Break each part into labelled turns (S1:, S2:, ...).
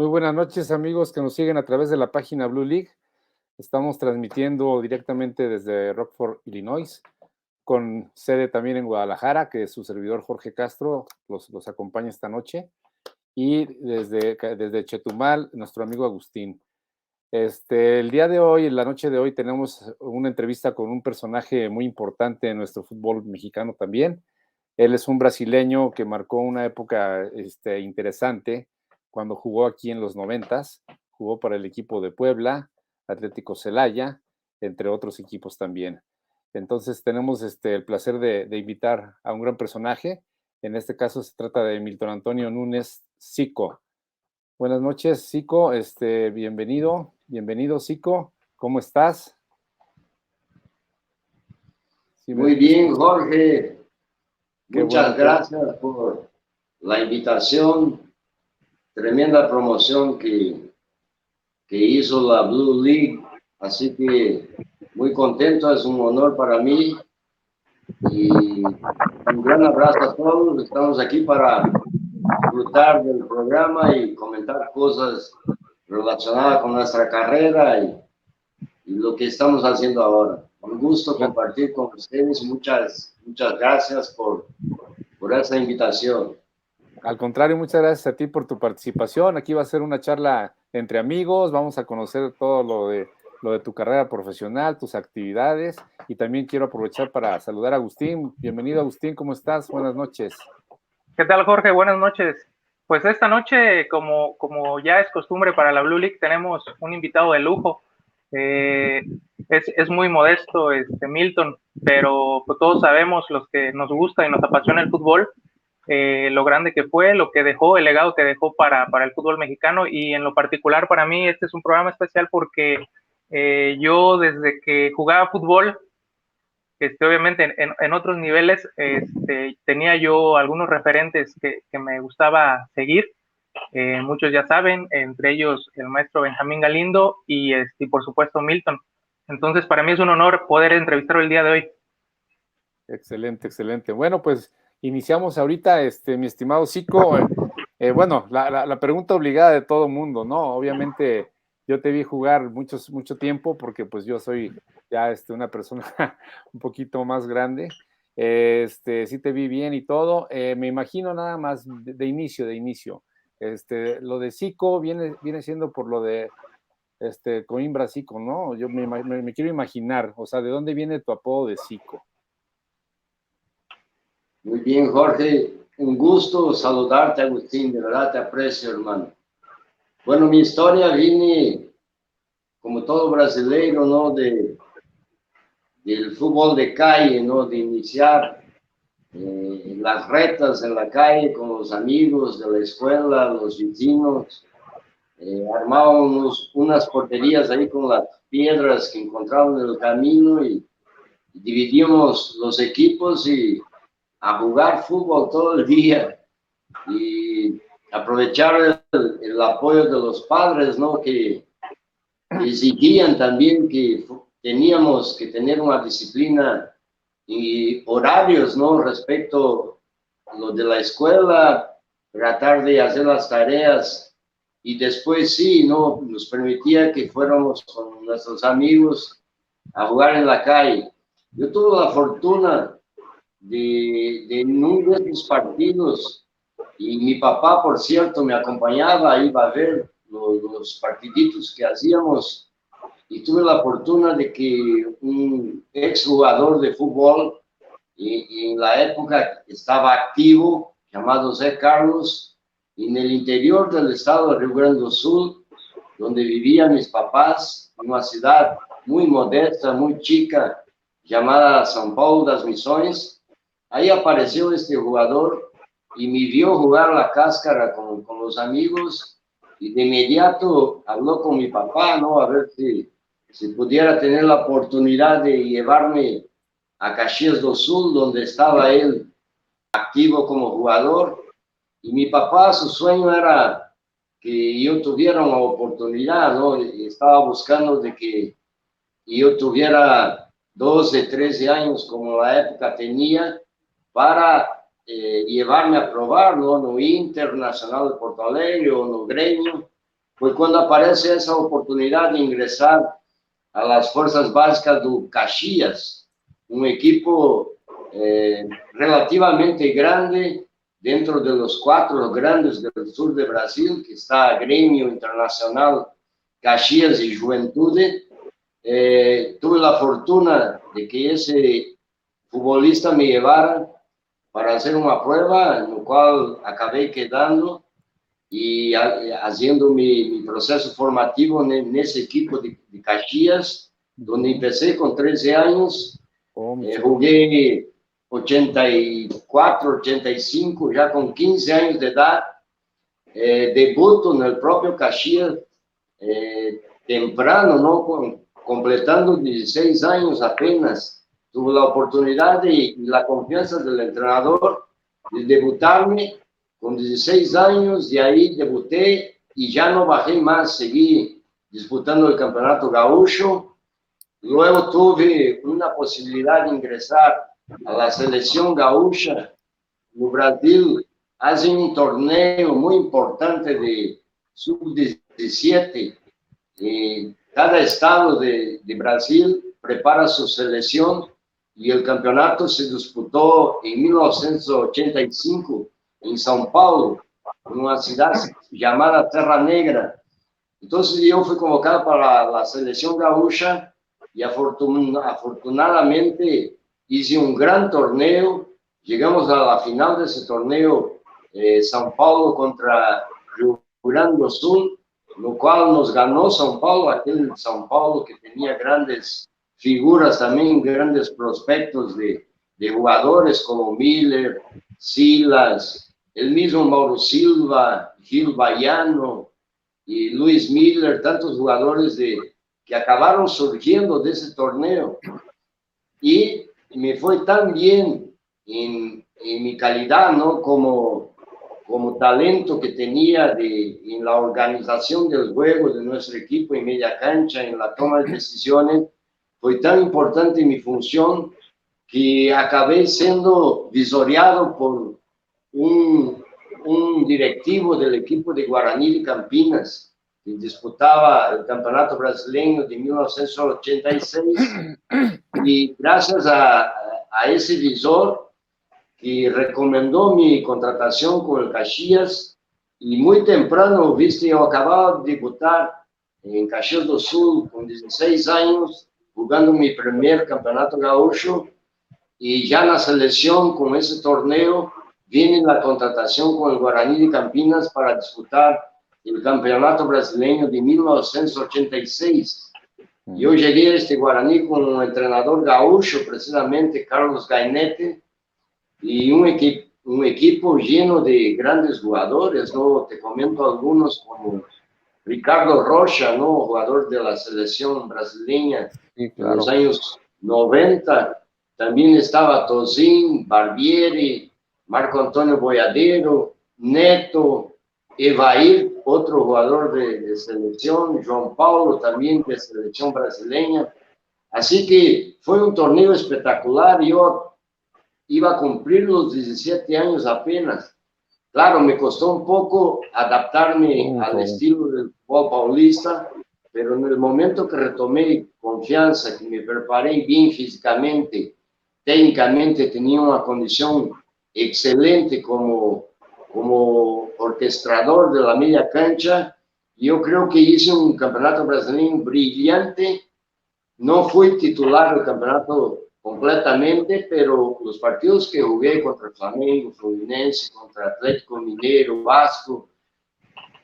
S1: buenas noches, amigos que nos siguen a través de la página Blue League. Estamos transmitiendo directamente desde Rockford, Illinois, con sede también en Guadalajara, que su servidor Jorge Castro los acompaña esta noche, y desde Chetumal, nuestro amigo Agustín. El día de hoy, en la noche de hoy, tenemos una entrevista con un personaje muy importante en nuestro fútbol mexicano también. Él es un brasileño que marcó una época interesante cuando jugó aquí en los 90s, jugó para el equipo de Puebla, Atlético Celaya, entre otros equipos también. Entonces tenemos el placer de invitar a un gran personaje. En este caso se trata de Milton Antonio Núñez Zico. Buenas noches, Zico, bienvenido, Zico, ¿cómo estás?
S2: ¿Sí muy bien, Jorge? Muchas gracias por la invitación, tremenda promoción que hizo la Blue League, así que muy contento, es un honor para mí y un gran abrazo a todos. Estamos aquí para disfrutar del programa y comentar cosas relacionadas con nuestra carrera y lo que estamos haciendo ahora. Un gusto compartir con ustedes. Muchas gracias por esa invitación.
S1: Al contrario, muchas gracias a ti por tu participación. Aquí va a ser una charla entre amigos. Vamos a conocer todo lo de tu carrera profesional, tus actividades. Y también quiero aprovechar para saludar a Agustín. Bienvenido, Agustín. ¿Cómo estás? Buenas noches.
S3: ¿Qué tal, Jorge? Buenas noches. Pues esta noche, como ya es costumbre para la Blue League, tenemos un invitado de lujo. Es muy modesto Milton, pero pues todos sabemos, los que nos gusta y nos apasiona el fútbol, lo grande que fue, lo que dejó, el legado que dejó para el fútbol mexicano, y en lo particular para mí este es un programa especial porque yo desde que jugaba fútbol, obviamente en otros niveles, tenía yo algunos referentes que me gustaba seguir. Muchos ya saben, entre ellos el maestro Benjamín Galindo y por supuesto Milton. Entonces para mí es un honor poder entrevistarlo el día de hoy.
S1: Excelente, excelente. Bueno, pues iniciamos ahorita, mi estimado Zico. Bueno, la pregunta obligada de todo mundo, ¿no? Obviamente yo te vi jugar mucho tiempo porque pues yo soy ya una persona un poquito más grande. Sí te vi bien y todo. Me imagino nada más de inicio. Lo de Zico viene siendo por lo de Coimbra Zico, ¿no? Yo me quiero imaginar, o sea, ¿de dónde viene tu apodo de Zico?
S2: Muy bien, Jorge. Un gusto saludarte, Agustín. De verdad te aprecio, hermano. Bueno, mi historia viene, como todo brasileño, ¿no? Del fútbol de calle, ¿no? De iniciar las retas en la calle con los amigos de la escuela, los vecinos. Armábamos unas porterías ahí con las piedras que encontraban en el camino y dividíamos los equipos y a jugar fútbol todo el día y aprovechar el apoyo de los padres, ¿no? Que exigían también que teníamos que tener una disciplina y horarios, ¿no? Respecto a lo de la escuela, tratar de hacer las tareas y después sí, ¿no? Nos permitía que fuéramos con nuestros amigos a jugar en la calle. Yo tuve la fortuna de uno de esos partidos y mi papá, por cierto, me acompañaba, iba a ver los partiditos que hacíamos y tuve la fortuna de que un exjugador de fútbol y en la época estaba activo, llamado Zé Carlos, en el interior del estado de Rio Grande do Sul, donde vivían mis papás, en una ciudad muy modesta, muy chica, llamada São Paulo das Missões. Ahí apareció este jugador y me vio jugar la cáscara con los amigos y de inmediato habló con mi papá, ¿no? A ver si pudiera tener la oportunidad de llevarme a Caxias do Sul, donde estaba él activo como jugador. Y mi papá, su sueño era que yo tuviera una oportunidad, ¿no? Estaba buscando de que yo tuviera 12, 13 años, como la época tenía, para llevarme a probar, ¿no? No Internacional de Porto Alegre o no Grêmio. foi quando aparece essa oportunidade de ingressar às forças básicas do Caxias, um equipo relativamente grande dentro de los 4 grandes del sur de Brasil, que está Grêmio Internacional, Caxias y Juventude. Tuve la fortuna de que ese futbolista me llevara para hacer una prueba, en la cual acabé quedando y haciendo mi proceso formativo en ese equipo de Caxias, donde empecé con 13 años. Jugué 84, 85, ya con 15 años de edad. Debuto en el propio Caxias temprano, ¿no? Completando 16 años apenas. Tuve la oportunidad y la confianza del entrenador de debutarme con 16 años, de ahí debuté y ya no bajé más, seguí disputando el Campeonato Gaúcho. Luego tuve una posibilidad de ingresar a la selección gaúcha. En Brasil hacen un torneo muy importante de sub-17. Cada estado de Brasil prepara su selección y el campeonato se disputó en 1985 en São Paulo, en una ciudad llamada Terra Negra. Entonces yo fui convocado para la selección gaúcha y afortunadamente hice un gran torneo. Llegamos a la final de ese torneo, São Paulo contra Rio Grande do Sul, lo cual nos ganó São Paulo, aquel São Paulo que tenía grandes figuras también, grandes prospectos de jugadores como Miller, Silas, el mismo Mauro Silva, Gil Baiano y Luis Miller, tantos jugadores que acabaron surgiendo de ese torneo. Y me fue tan bien en mi calidad, ¿no? Como talento que tenía en la organización del juego de nuestro equipo en media cancha, en la toma de decisiones. Fue tan importante mi función que acabé siendo visoreado por un directivo del equipo de Guaraní de Campinas, que disputaba el Campeonato Brasileño de 1986, y gracias a ese visor que recomendó mi contratación con el Caxias, y muy temprano, viste, yo acababa de debutar en Caxias do Sul con 16 años, jugando mi primer campeonato gaúcho, y ya en la selección con ese torneo viene la contratación con el Guaraní de Campinas para disputar el Campeonato Brasileño de 1986. Yo llegué a este Guaraní con un entrenador gaúcho, precisamente Carlos Gainete, y un equipo lleno de grandes jugadores, ¿no? Te comento algunos como Ricardo Rocha, ¿no? Jugador de la selección brasileña, sí, claro, en los años 90. También estaba Tozin, Barbieri, Marco Antonio Boyadero, Neto, Evair, otro jugador de selección, João Paulo, también de selección brasileña. Así que fue un torneo espectacular. Yo iba a cumplir los 17 años apenas. Claro, me costó un poco adaptarme al estilo del fútbol paulista, pero en el momento que retomé confianza, que me preparé bien físicamente, técnicamente tenía una condición excelente como orquestador de la media cancha, yo creo que hice un campeonato brasileño brillante. No fui titular del campeonato completamente, pero los partidos que jugué contra Flamengo, Fluminense, contra Atlético Mineiro, Vasco,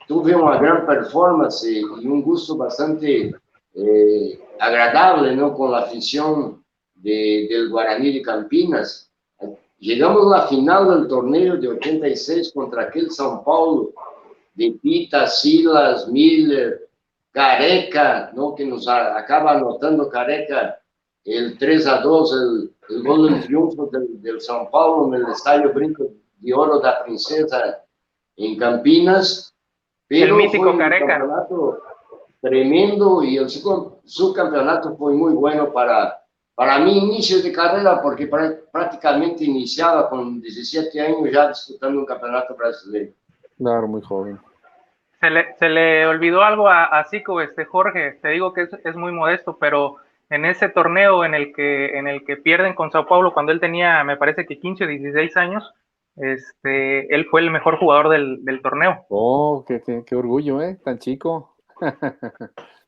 S2: tuve una gran performance y un gusto bastante agradable, ¿no? Con la afición del Guaraní de Campinas. Llegamos a la final del torneo de 86 contra aquel São Paulo de Pita, Silas, Miller, Careca, ¿no? Que nos acaba anotando Careca el 3-2, el gol del triunfo del São Paulo en el Estadio Brinco de Oro da Princesa en Campinas. Pero
S3: el mítico
S2: fue un
S3: Careca.
S2: Campeonato tremendo, y el subcampeonato fue muy bueno para mi inicio de carrera, porque prácticamente iniciaba con 17 años ya disputando un campeonato brasileño.
S1: Claro, muy joven.
S3: Se le olvidó algo a Zico, Jorge, te digo que es muy modesto, pero en ese torneo en el que pierden con Sao Paulo cuando él tenía, me parece que 15 o 16 años, él fue el mejor jugador del torneo.
S1: Oh, qué orgullo, tan chico.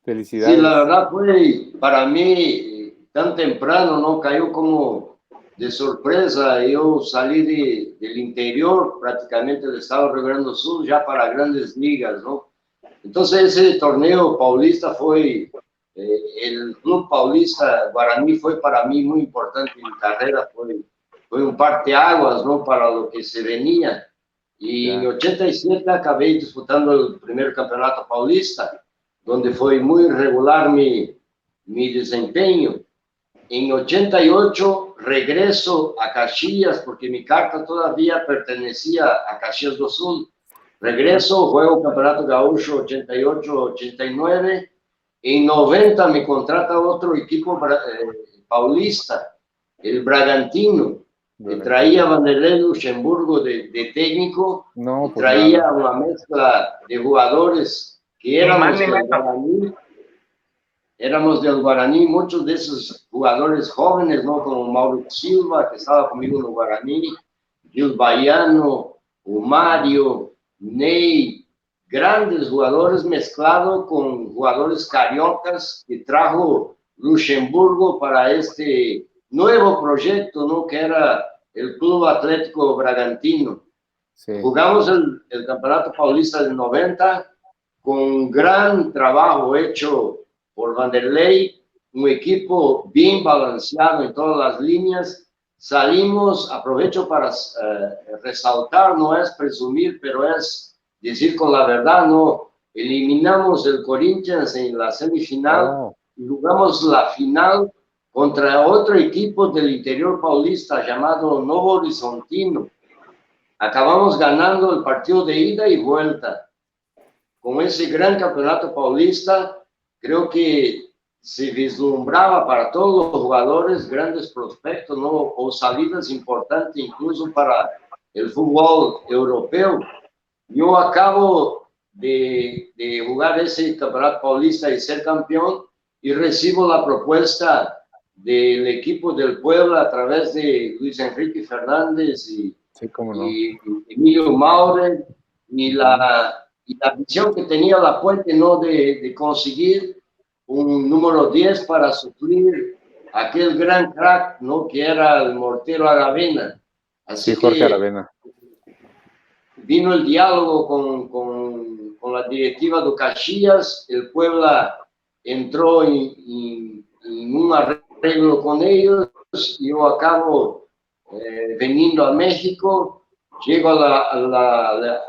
S1: Felicidades.
S2: Sí, la verdad fue para mí tan temprano, ¿no? Cayó como de sorpresa. Yo salí del interior, prácticamente del estado de Rio Grande do Sul, ya para grandes ligas, ¿no? Entonces ese torneo paulista fue, el Club Paulista Guaraní fue para mí muy importante en mi carrera, fue un parteaguas, ¿no? Para lo que se venía. Y en 87 acabé disputando el primer campeonato paulista, donde fue muy regular mi desempeño. En 88 regreso a Caxias, porque mi carta todavía pertenecía a Caxias do Sul. Regreso, juego Campeonato Gaúcho 88-89. En 90 me contrata otro equipo paulista, el Bragantino, que traía a Vanderlei Luxemburgo de técnico,
S1: no, pues
S2: traía
S1: nada.
S2: una mezcla de jugadores que éramos del Guaraní, muchos de esos jugadores jóvenes, ¿no? Como Mauro Silva, que estaba conmigo en el Guaraní, Gil Baiano, Mario, Ney, grandes jugadores mezclados con jugadores cariocas que trajo Luxemburgo para este nuevo proyecto, ¿no? Que era el Club Atlético Bragantino. Sí. Jugamos el Campeonato Paulista del 90 con gran trabajo hecho por Vanderlei, un equipo bien balanceado en todas las líneas. Salimos, aprovecho para resaltar, no es presumir, pero es decir con la verdad, no, eliminamos el Corinthians en la semifinal y jugamos la final contra otro equipo del interior paulista llamado Novo Horizontino. Acabamos ganando el partido de ida y vuelta. Con ese gran campeonato paulista, creo que se vislumbraba para todos los jugadores grandes prospectos, ¿no? O salidas importantes incluso para el fútbol europeo. Yo acabo de jugar ese campeonato paulista y ser campeón y recibo la propuesta del equipo del Puebla a través de Luis Enrique Fernández y Emilio Maurer y la visión que tenía La Puente, ¿no? de conseguir un número 10 para suplir aquel gran crack, ¿no? Que era el Mortero Aravena. Así
S1: Jorge Aravena.
S2: Vino el diálogo con la directiva de Caxias, el Puebla entró en un arreglo con ellos, yo acabo veniendo a México, llego al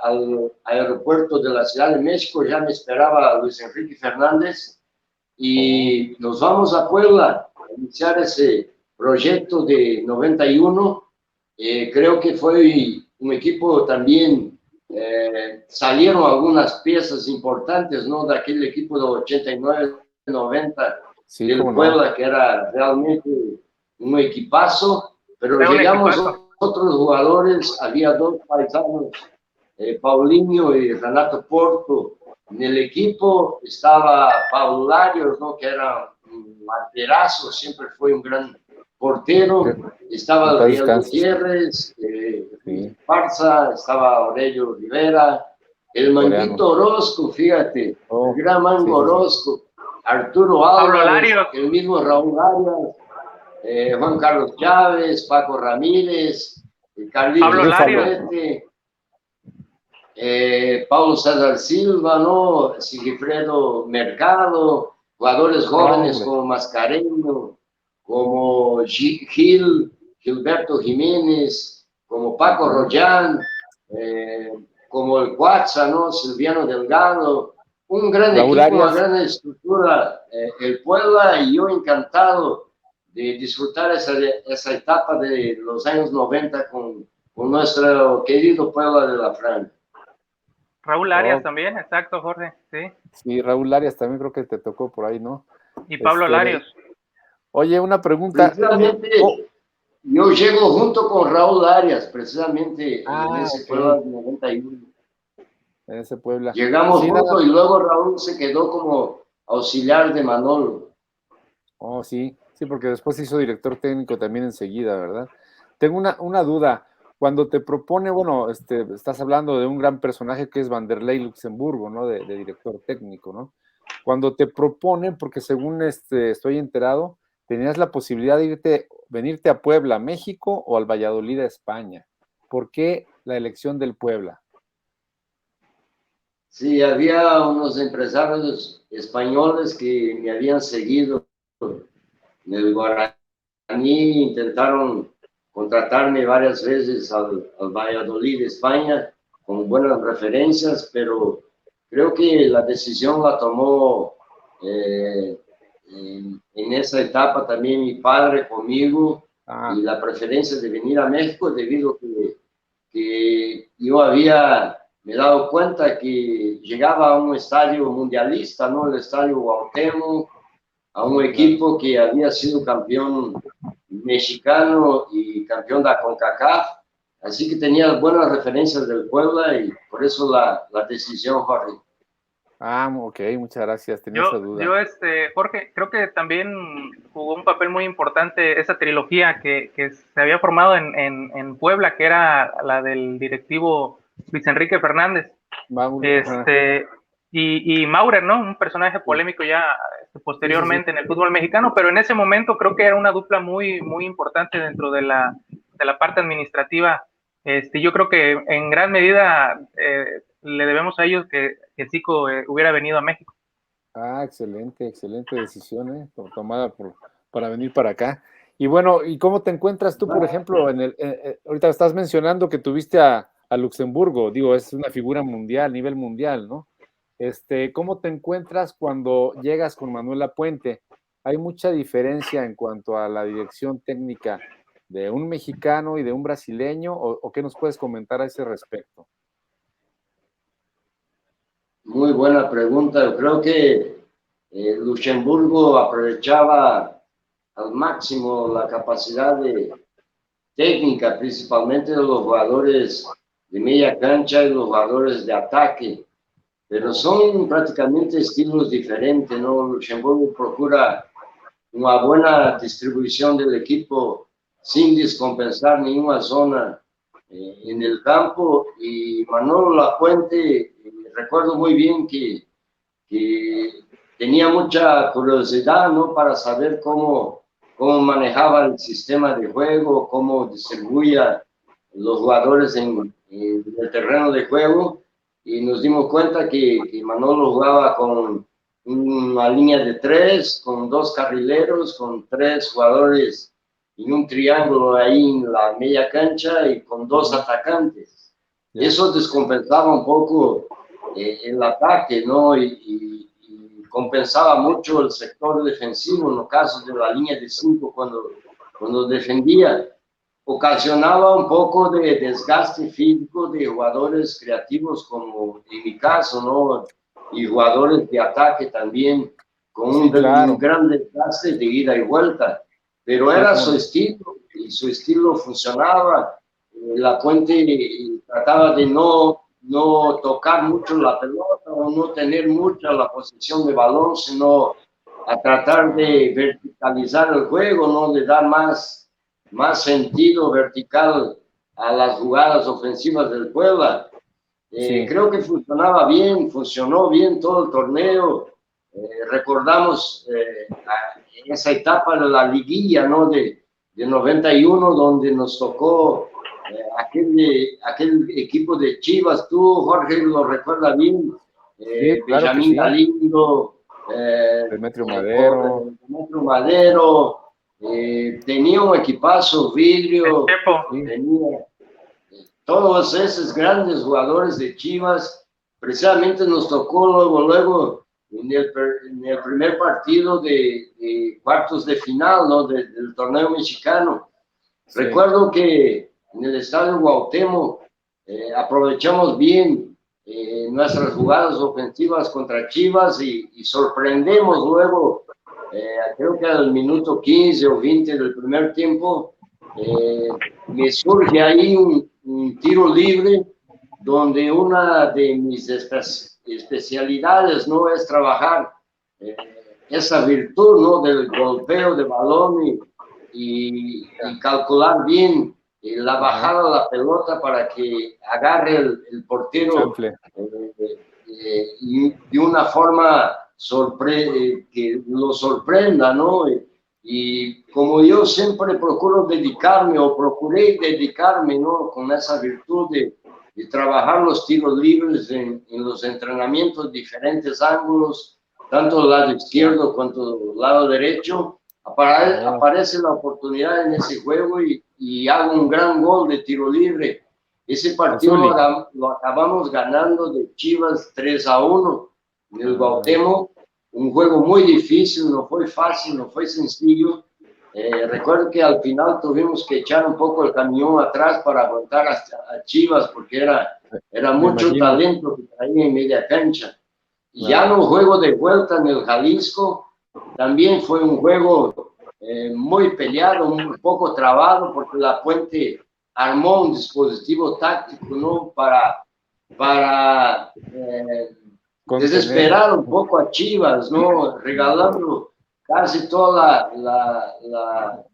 S2: aeropuerto de la Ciudad de México, ya me esperaba Luis Enrique Fernández y nos vamos a Puebla a iniciar ese proyecto de 91. Creo que fue un equipo también, salieron algunas piezas importantes, ¿no? De aquel equipo de 89-90 del Puebla, que era realmente un equipazo, pero llegamos otros jugadores, había dos paisanos, Paulinho y Renato Porto. En el equipo estaba Paulo Larios, ¿no? Que era un arquerazo, siempre fue un gran portero. Estaba Adrián Gutiérrez, Parza, Estaba Aurelio Rivera, el Manguito Orozco, fíjate, el gran Mango Orozco, Arturo Álvarez, el mismo Raúl Arias, Juan Carlos Chávez, Paco Ramírez, Carlitos Falete, Paulo César Silva, ¿no? Sigifredo Mercado, jugadores jóvenes como Mascareño, como Gilberto Jiménez, como Paco Rollán, como el Cuatza, ¿no? Silviano Delgado, un gran equipo, una gran estructura, el Puebla, y yo encantado de disfrutar esa etapa de los años 90 con nuestro querido Puebla de la Franja.
S3: Raúl Arias también, exacto, Jorge, sí.
S1: Sí, Raúl Arias también creo que te tocó por ahí, ¿no?
S3: Y Pablo Larios.
S1: Oye, una pregunta.
S2: Precisamente, yo llego junto con Raúl Arias, precisamente en ese Puebla de 91.
S1: en ese Puebla.
S2: Llegamos
S1: Sí,
S2: juntos y luego Raúl se quedó como auxiliar de Manolo.
S1: Oh, sí, sí, porque después se hizo director técnico también enseguida, ¿verdad? Tengo una duda. Cuando te propone, bueno, estás hablando de un gran personaje que es Vanderlei Luxemburgo, ¿no? De director técnico, ¿no? Cuando te proponen, porque según estoy enterado, tenías la posibilidad de venirte a Puebla, México, o al Valladolid, a España. ¿Por qué la elección del Puebla?
S2: Sí, había unos empresarios españoles que me habían seguido en el Guaraní, intentaron contratarme varias veces al Valladolid de España con buenas referencias, pero creo que la decisión la tomó en esa etapa también mi padre conmigo, y la preferencia de venir a México debido a que yo me he dado cuenta que llegaba a un estadio mundialista, ¿no? El estadio Cuauhtémoc, a un equipo que había sido campeón mexicano y campeón de la CONCACAF, así que tenía buenas referencias del Puebla y por eso la decisión, Jorge.
S1: Ah, ok, muchas gracias, tenía esa duda.
S3: Jorge, creo que también jugó un papel muy importante esa trilogía que se había formado en Puebla, que era la del directivo Luis Enrique Fernández. Y Maurer, ¿no? Un personaje polémico ya posteriormente en el fútbol mexicano, pero en ese momento creo que era una dupla muy, muy importante dentro de la parte administrativa. Yo creo que en gran medida le debemos a ellos que Zico hubiera venido a México.
S1: Ah, excelente decisión, tomada para venir para acá. Y bueno, ¿y cómo te encuentras tú, por ejemplo, ahorita estás mencionando que tuviste a Luxemburgo, digo, es una figura mundial, nivel mundial, ¿no? ¿Cómo te encuentras cuando llegas con Manuel Lapuente? ¿Hay mucha diferencia en cuanto a la dirección técnica de un mexicano y de un brasileño? ¿O qué nos puedes comentar a ese respecto?
S2: Muy buena pregunta. Yo creo que Luxemburgo aprovechaba al máximo la capacidad técnica, principalmente de los jugadores de media cancha y los jugadores de ataque, pero son prácticamente estilos diferentes, ¿no? Luxemburgo procura una buena distribución del equipo sin descompensar ninguna zona en el campo, y Manolo Lapuente, recuerdo muy bien que tenía mucha curiosidad, ¿no? Para saber cómo manejaba el sistema de juego, cómo distribuía los jugadores en el terreno de juego, y nos dimos cuenta que Manolo jugaba con una línea de 3, con 2 carrileros, con 3 jugadores en un triángulo ahí en la media cancha y con 2 atacantes. Eso descompensaba un poco el ataque, ¿no? Y compensaba mucho el sector defensivo en los casos de la línea de 5 cuando defendía. Ocasionaba un poco de desgaste físico de jugadores creativos, como en mi caso, ¿no? Y jugadores de ataque también, con un gran desgaste de ida y vuelta. Pero era su estilo, y su estilo funcionaba. Lapuente trataba de no tocar mucho la pelota o no tener mucha la posesión de balón, sino a tratar de verticalizar el juego, ¿no? De dar más sentido vertical a las jugadas ofensivas del Puebla. Creo que funcionó bien todo el torneo. Recordamos esa etapa de la liguilla, ¿no? De 91, donde nos tocó aquel equipo de Chivas. Tú, Jorge, lo recuerdas bien. Benjamín Galindo,
S1: Demetrio
S2: Madero, tenía un equipazo, Vidrio, tenía todos esos grandes jugadores de Chivas. Precisamente nos tocó luego en el primer partido de cuartos de final, ¿no? del torneo mexicano. Recuerdo que en el estadio Cuauhtémoc aprovechamos bien nuestras jugadas ofensivas contra Chivas y sorprendemos luego, creo que al minuto 15 o 20 del primer tiempo, me surge ahí un tiro libre donde una de mis especialidades no es trabajar esa virtud, ¿no? Del golpeo de balón y calcular bien la bajada de la pelota para que agarre el portero y de una forma que lo sorprenda, ¿no? Y como yo siempre procuré dedicarme, ¿no? Con esa virtud de trabajar los tiros libres en los entrenamientos, diferentes ángulos, tanto del lado izquierdo cuanto del lado derecho, aparece la oportunidad en ese juego y hago un gran gol de tiro libre. Ese partido lo acabamos ganando de Chivas 3-1 en el Cuauhtémoc, un juego muy difícil, no fue fácil, no fue sencillo. Recuerdo que al final tuvimos que echar un poco el camión atrás para aguantar a Chivas porque era mucho talento que traía en media cancha. Y ya en un juego de vuelta en el Jalisco, también fue un juego muy peleado, un poco trabado, porque La Puente armó un dispositivo táctico, ¿no? Para desesperar un poco a Chivas, ¿no? Regalando casi toda la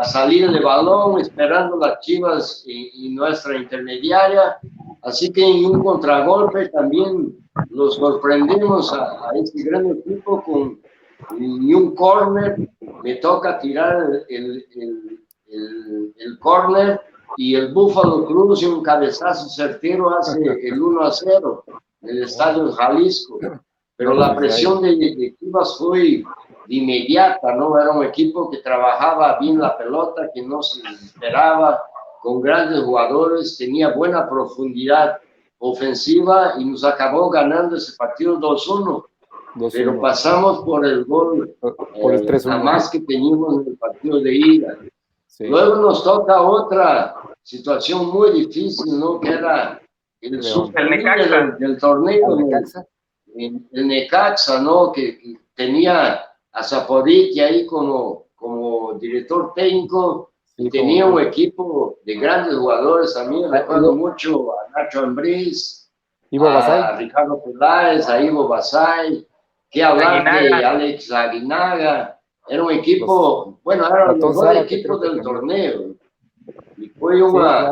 S2: salida de balón, esperando las Chivas y nuestra intermediaria. Así que en un contragolpe también los sorprendimos a este gran equipo con un córner. Me toca tirar el córner y el Búfalo Cruz y un cabezazo certero hace el 1-0 en el estadio Jalisco. Pero la presión de Chivas fue inmediata, ¿no? Era un equipo que trabajaba bien la pelota, que no se desesperaba, con grandes jugadores, tenía buena profundidad ofensiva y nos acabó ganando ese partido 2-1. Pero pasamos por el gol
S1: por el 3-1
S2: más que teníamos en el partido de ida. Sí. Luego nos toca otra situación muy difícil, ¿no? Que era el super del torneo, el Necaxa, ¿no? Que tenía a Zaporiti ahí como director técnico. Y tenía un equipo de grandes jugadores también. Recuerdo mucho a Nacho Ambriz, a Ricardo Peláez, a Ivo Basay, que hablar de Alex Aguinaga. Era un equipo, era el mejor equipo del torneo. Y fue una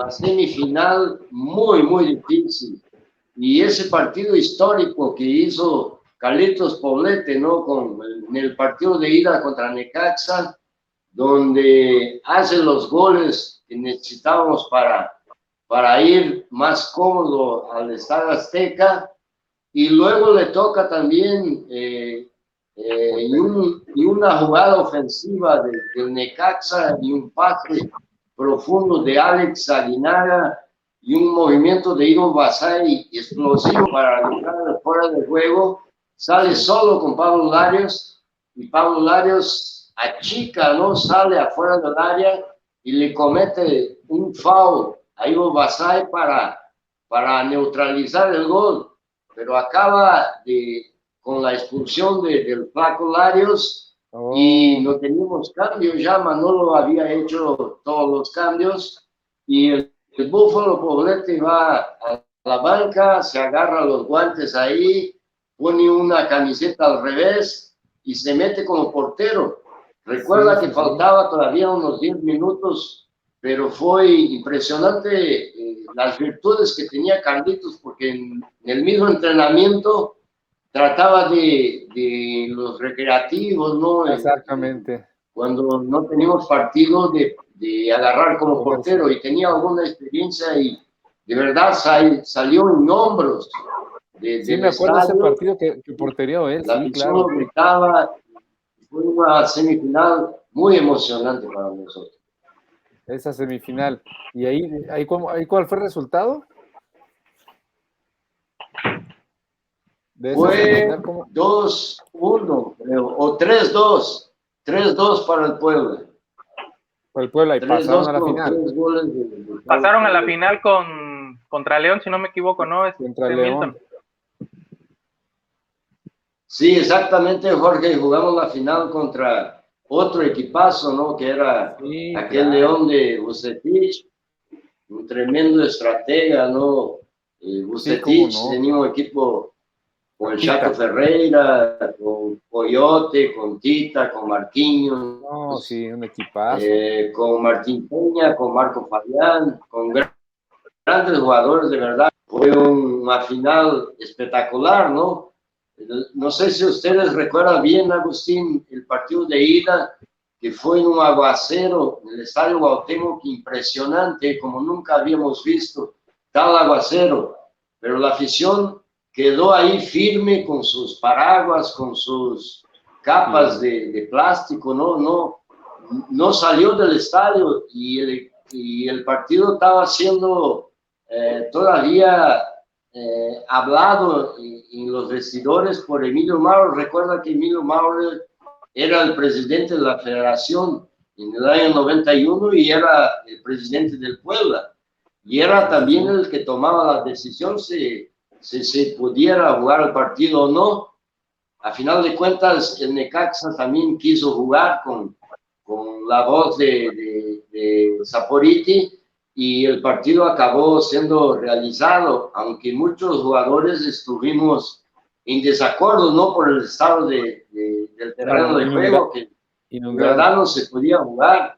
S2: semifinal muy, muy difícil. Y ese partido histórico que hizo Carlitos Poblete, ¿no? En el partido de ida contra Necaxa, donde hace los goles que necesitábamos para ir más cómodo al Estadio Azteca, y luego le toca también una jugada ofensiva del Necaxa y un pase profundo de Alex Aguinaga y un movimiento de Ivo Basay explosivo para dejar fuera de juego. Sale solo con Pablo Larios y Pablo Larios achica, ¿no? Sale afuera del área y le comete un foul a Ivo Basay para neutralizar el gol, pero acaba con la expulsión del flaco Larios y no teníamos cambios, ya Manolo había hecho todos los cambios y el Búfalo Poblete va a la banca, se agarra los guantes ahí, pone una camiseta al revés y se mete como portero. Recuerda que faltaba todavía unos 10 minutos, pero fue impresionante las virtudes que tenía Carlitos, porque en el mismo entrenamiento trataba de los recreativos, ¿no?
S1: Exactamente.
S2: Cuando no teníamos partido de agarrar como portero, y tenía alguna experiencia y de verdad salió en hombros.
S1: Sí, me acuerdo de ese partido que porterió él.
S2: La afición gritaba. Fue una semifinal muy emocionante para nosotros.
S1: Esa semifinal. ¿Y ahí cuál fue el resultado?
S2: Fue 2-1, creo, o 3-2. 3-2 para el Puebla.
S1: Para el Puebla, y pasaron a la final.
S3: Pasaron a la final contra León, si no me equivoco, ¿no?
S1: Contra León.
S2: Sí, exactamente, Jorge. Jugamos la final contra otro equipazo, ¿no? Que era aquel León de Bucetich. un tremendo estratega, ¿no? Bucetich
S1: sí, no.
S2: tenía un equipo con el
S1: Tita.
S2: Chato Ferreira, con Coyote, con Tita, con Marquinhos,
S1: No, sí, un equipazo.
S2: con Martín Peña, con Marco Fabián, con grandes jugadores, de verdad. Fue una final espectacular, ¿no? No sé si ustedes recuerdan bien, Agustín, el partido de ida, que fue en un aguacero en el Estadio Cuauhtémoc, impresionante, como nunca habíamos visto tal aguacero, pero la afición quedó ahí firme con sus paraguas, con sus capas de plástico, no salió del estadio y el partido estaba siendo todavía hablado en los vestidores por Emilio Mauro. Recuerda que Emilio Mauro era el presidente de la federación en el año 91 y era el presidente del Puebla. Y era también el que tomaba la decisión si se pudiera jugar el partido o no. A final de cuentas, el Necaxa también quiso jugar con la voz de Saporiti y el partido acabó siendo realizado, aunque muchos jugadores estuvimos en desacuerdo, no por el estado del terreno de juego, que de verdad no se podía jugar.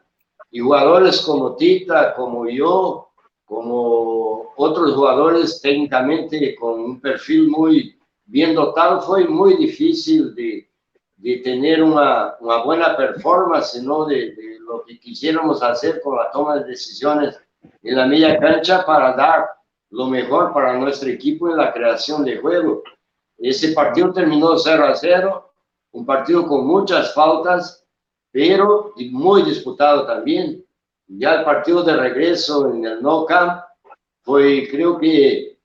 S2: Y jugadores como Tita, como yo, como otros jugadores técnicamente con un perfil muy bien dotado, fue muy difícil de tener una buena performance, ¿no? De lo que quisiéramos hacer con la toma de decisiones en la media cancha para dar lo mejor para nuestro equipo en la creación de juego. Ese partido terminó 0-0, un partido con muchas faltas, pero muy disputado también. Ya el partido de regreso en el Nou Camp fue, creo que,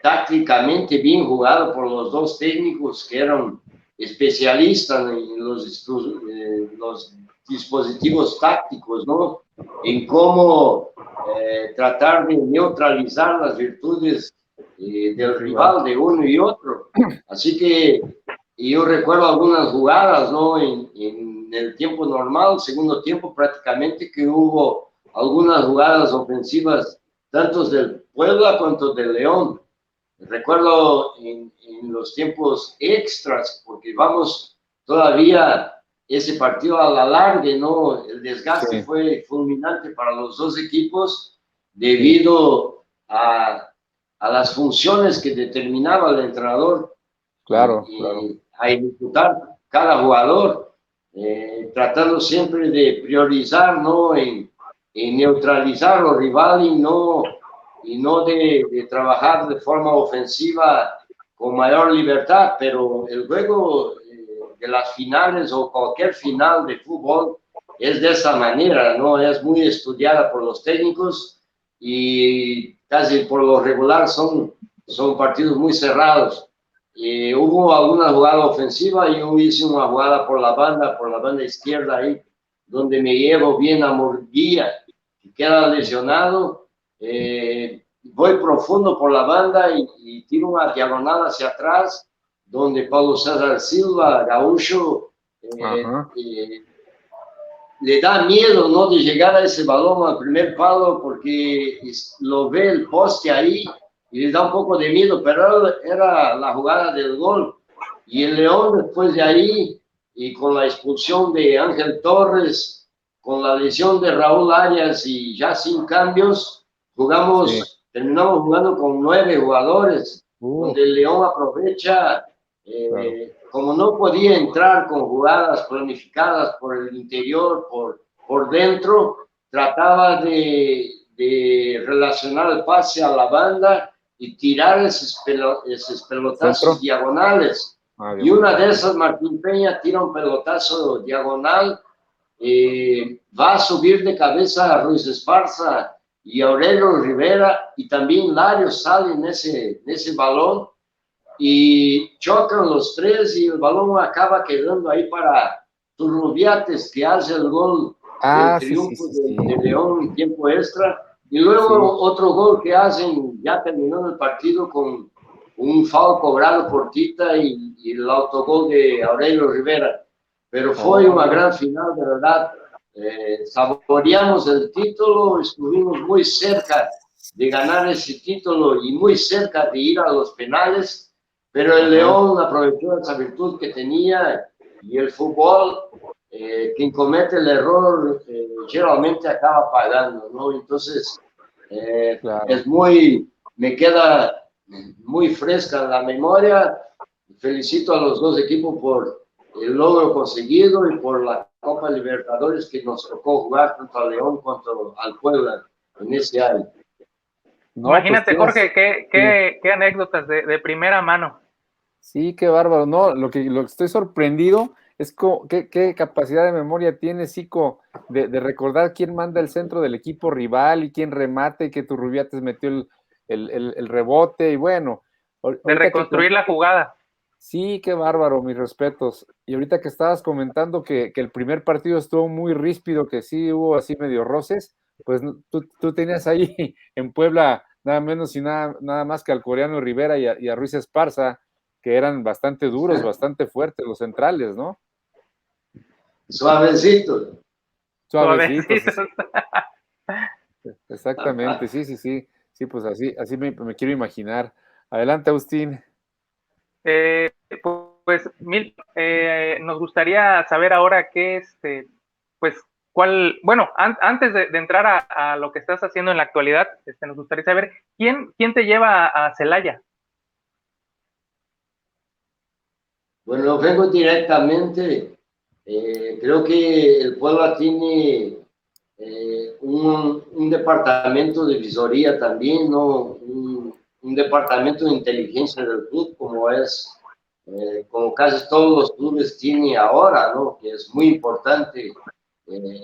S2: tácticamente bien jugado por los dos técnicos que eran especialistas en los dispositivos tácticos, ¿no? En cómo tratar de neutralizar las virtudes del rival de uno y otro. Así que yo recuerdo algunas jugadas, ¿no? En el tiempo normal, segundo tiempo prácticamente, que hubo algunas jugadas ofensivas, tanto del Puebla cuanto del León. Recuerdo en los tiempos extras, porque vamos todavía ese partido a la larga, ¿no? El desgaste fue fulminante para los dos equipos debido a las funciones que determinaba el entrenador.
S1: Claro,
S2: a ejecutar cada jugador, tratando siempre de priorizar, ¿no? En neutralizar al rival y no de trabajar de forma ofensiva con mayor libertad, pero el juego de las finales o cualquier final de fútbol es de esa manera, ¿no? Es muy estudiada por los técnicos y casi por lo regular son partidos muy cerrados. Hubo alguna jugada ofensiva, yo hice una jugada por la banda izquierda ahí, donde me llevo bien a Murguía, que queda lesionado, voy profundo por la banda y tiro una diagonal hacia atrás, donde Paulo César Silva, Gaúcho, le da miedo, ¿no? De llegar a ese balón al primer palo porque lo ve el poste ahí y le da un poco de miedo, pero era la jugada del gol. Y el León después de ahí, y con la expulsión de Ángel Torres, con la lesión de Raúl Arias y ya sin cambios, terminamos jugando con 9 jugadores, donde el León aprovecha, como no podía entrar con jugadas planificadas por el interior, por dentro, trataba de relacionar el pase a la banda y tirar esos pelotazos diagonales. Y una de esas, Martín Peña tira un pelotazo diagonal, va a subir de cabeza a Ruiz Esparza y Aurelio Rivera, y también Larios sale en ese balón, y chocan los tres y el balón acaba quedando ahí para Turrubiates, que hace el gol del triunfo de León en tiempo extra. Y luego otro gol que hacen, ya terminó el partido con un foul cobrado por Tita y el autogol de Aurelio Rivera. Pero fue una gran final, de verdad. saboreamos el título, estuvimos muy cerca de ganar ese título y muy cerca de ir a los penales, pero el León aprovechó esa virtud que tenía y el fútbol, quien comete el error generalmente acaba pagando, ¿no? Entonces,
S1: Claro.
S2: me queda muy fresca en la memoria. Felicito a los dos equipos por el logro conseguido y por la Copa Libertadores que nos tocó jugar tanto al León como al Puebla en ese año.
S1: No,
S3: Imagínate,
S1: pues
S3: Jorge, qué anécdotas de primera mano.
S1: sí, qué bárbaro. No, lo que estoy sorprendido es qué capacidad de memoria tiene Zico de recordar quién manda el centro del equipo rival y quién remate y que Turrubiates metió el rebote y bueno.
S3: De reconstruir la jugada.
S1: Sí, qué bárbaro, mis respetos. Y ahorita que estabas comentando que el primer partido estuvo muy ríspido, que sí hubo así medio roces, pues tú tenías ahí en Puebla nada menos y nada más que al coreano Rivera y a Ruiz Esparza, que eran bastante duros, bastante fuertes los centrales, ¿no?
S2: Suavecito.
S1: Suavecitos. Exactamente, sí, sí, sí. Sí, pues así me quiero imaginar. Adelante, Agustín.
S3: Pues nos gustaría saber ahora pues, bueno, antes de entrar a lo que estás haciendo en la actualidad, nos gustaría saber quién te lleva a Celaya.
S2: Bueno, vengo directamente. Creo que el Puebla tiene un departamento de visoría también, ¿no? Un departamento de inteligencia del club, como casi todos los clubes tiene ahora, ¿no? Que es muy importante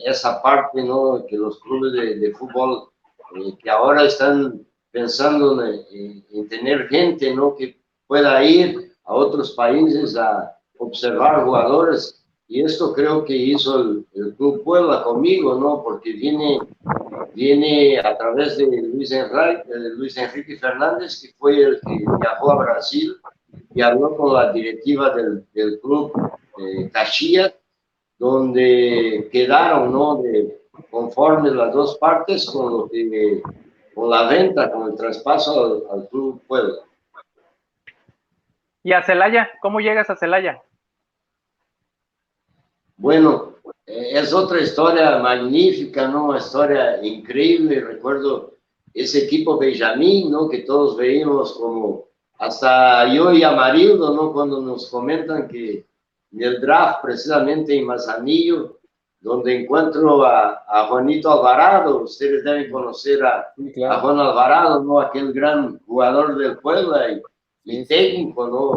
S2: esa parte, ¿no? Que los clubes de fútbol que ahora están pensando en tener gente, ¿no? Que pueda ir a otros países a observar jugadores. Y esto creo que hizo el Club Puebla conmigo, ¿no? Porque viene a través de Luis Enrique Fernández, que fue el que viajó a Brasil y habló con la directiva del club Caxias, donde quedaron, ¿no? Conformes las dos partes con la venta, con el traspaso al Club Puebla.
S3: ¿Y a Celaya? ¿Cómo llegas a Celaya?
S2: Bueno, es otra historia magnífica, ¿no? Una historia increíble. Recuerdo ese equipo Benjamín, ¿no? Que todos veíamos como, hasta yo y Amarildo, ¿no? Cuando nos comentan que en el draft, precisamente en Manzanillo, donde encuentro a Juanito Alvarado, ustedes deben conocer
S1: Sí, claro.
S2: a Juan Alvarado, ¿no? Aquel gran jugador del Puebla y técnico, ¿no?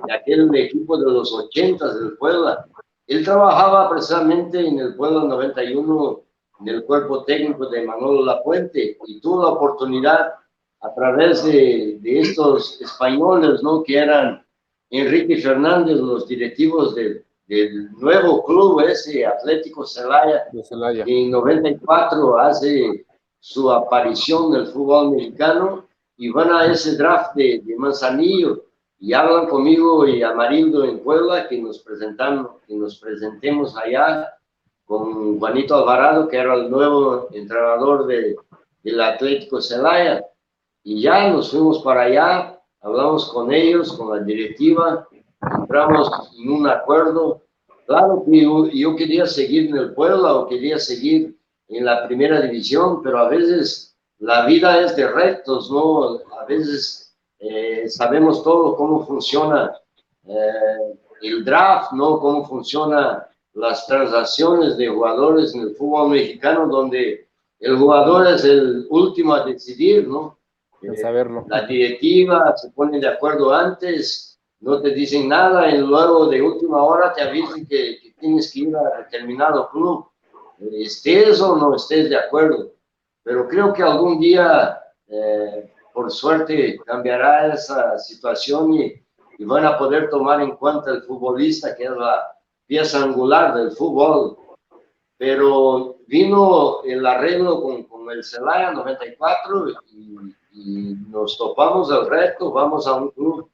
S2: De aquel equipo de los 80 del Puebla. Él trabajaba precisamente en el Puebla 91, en el cuerpo técnico de Manolo Lapuente, y tuvo la oportunidad a través de estos españoles, ¿no? Que eran Enrique Fernández, los directivos del nuevo club ese, Atlético Celaya, que en 94 hace su aparición en el fútbol mexicano, y van a ese draft de Manzanillo, y hablan conmigo y Amarildo en Puebla que nos presentemos allá con Juanito Alvarado, que era el nuevo entrenador del Atlético Celaya, y ya nos fuimos para allá, hablamos con ellos, con la directiva, entramos en un acuerdo. Claro que yo quería seguir en el Puebla o quería seguir en la primera división, pero a veces la vida es de retos, ¿no? A veces sabemos todo cómo funciona el draft, ¿no? Cómo funcionan las transacciones de jugadores en el fútbol mexicano, donde el jugador es el último a decidir, ¿no?
S1: Saberlo.
S2: La directiva se pone de acuerdo antes, no te dicen nada y luego de última hora te avisan que tienes que ir a determinado club, estés o no estés de acuerdo. Pero creo que algún día, por suerte, cambiará esa situación y van a poder tomar en cuenta el futbolista, que es la pieza angular del fútbol. Pero vino el arreglo con el Celaya 94 y nos topamos el reto, vamos a un club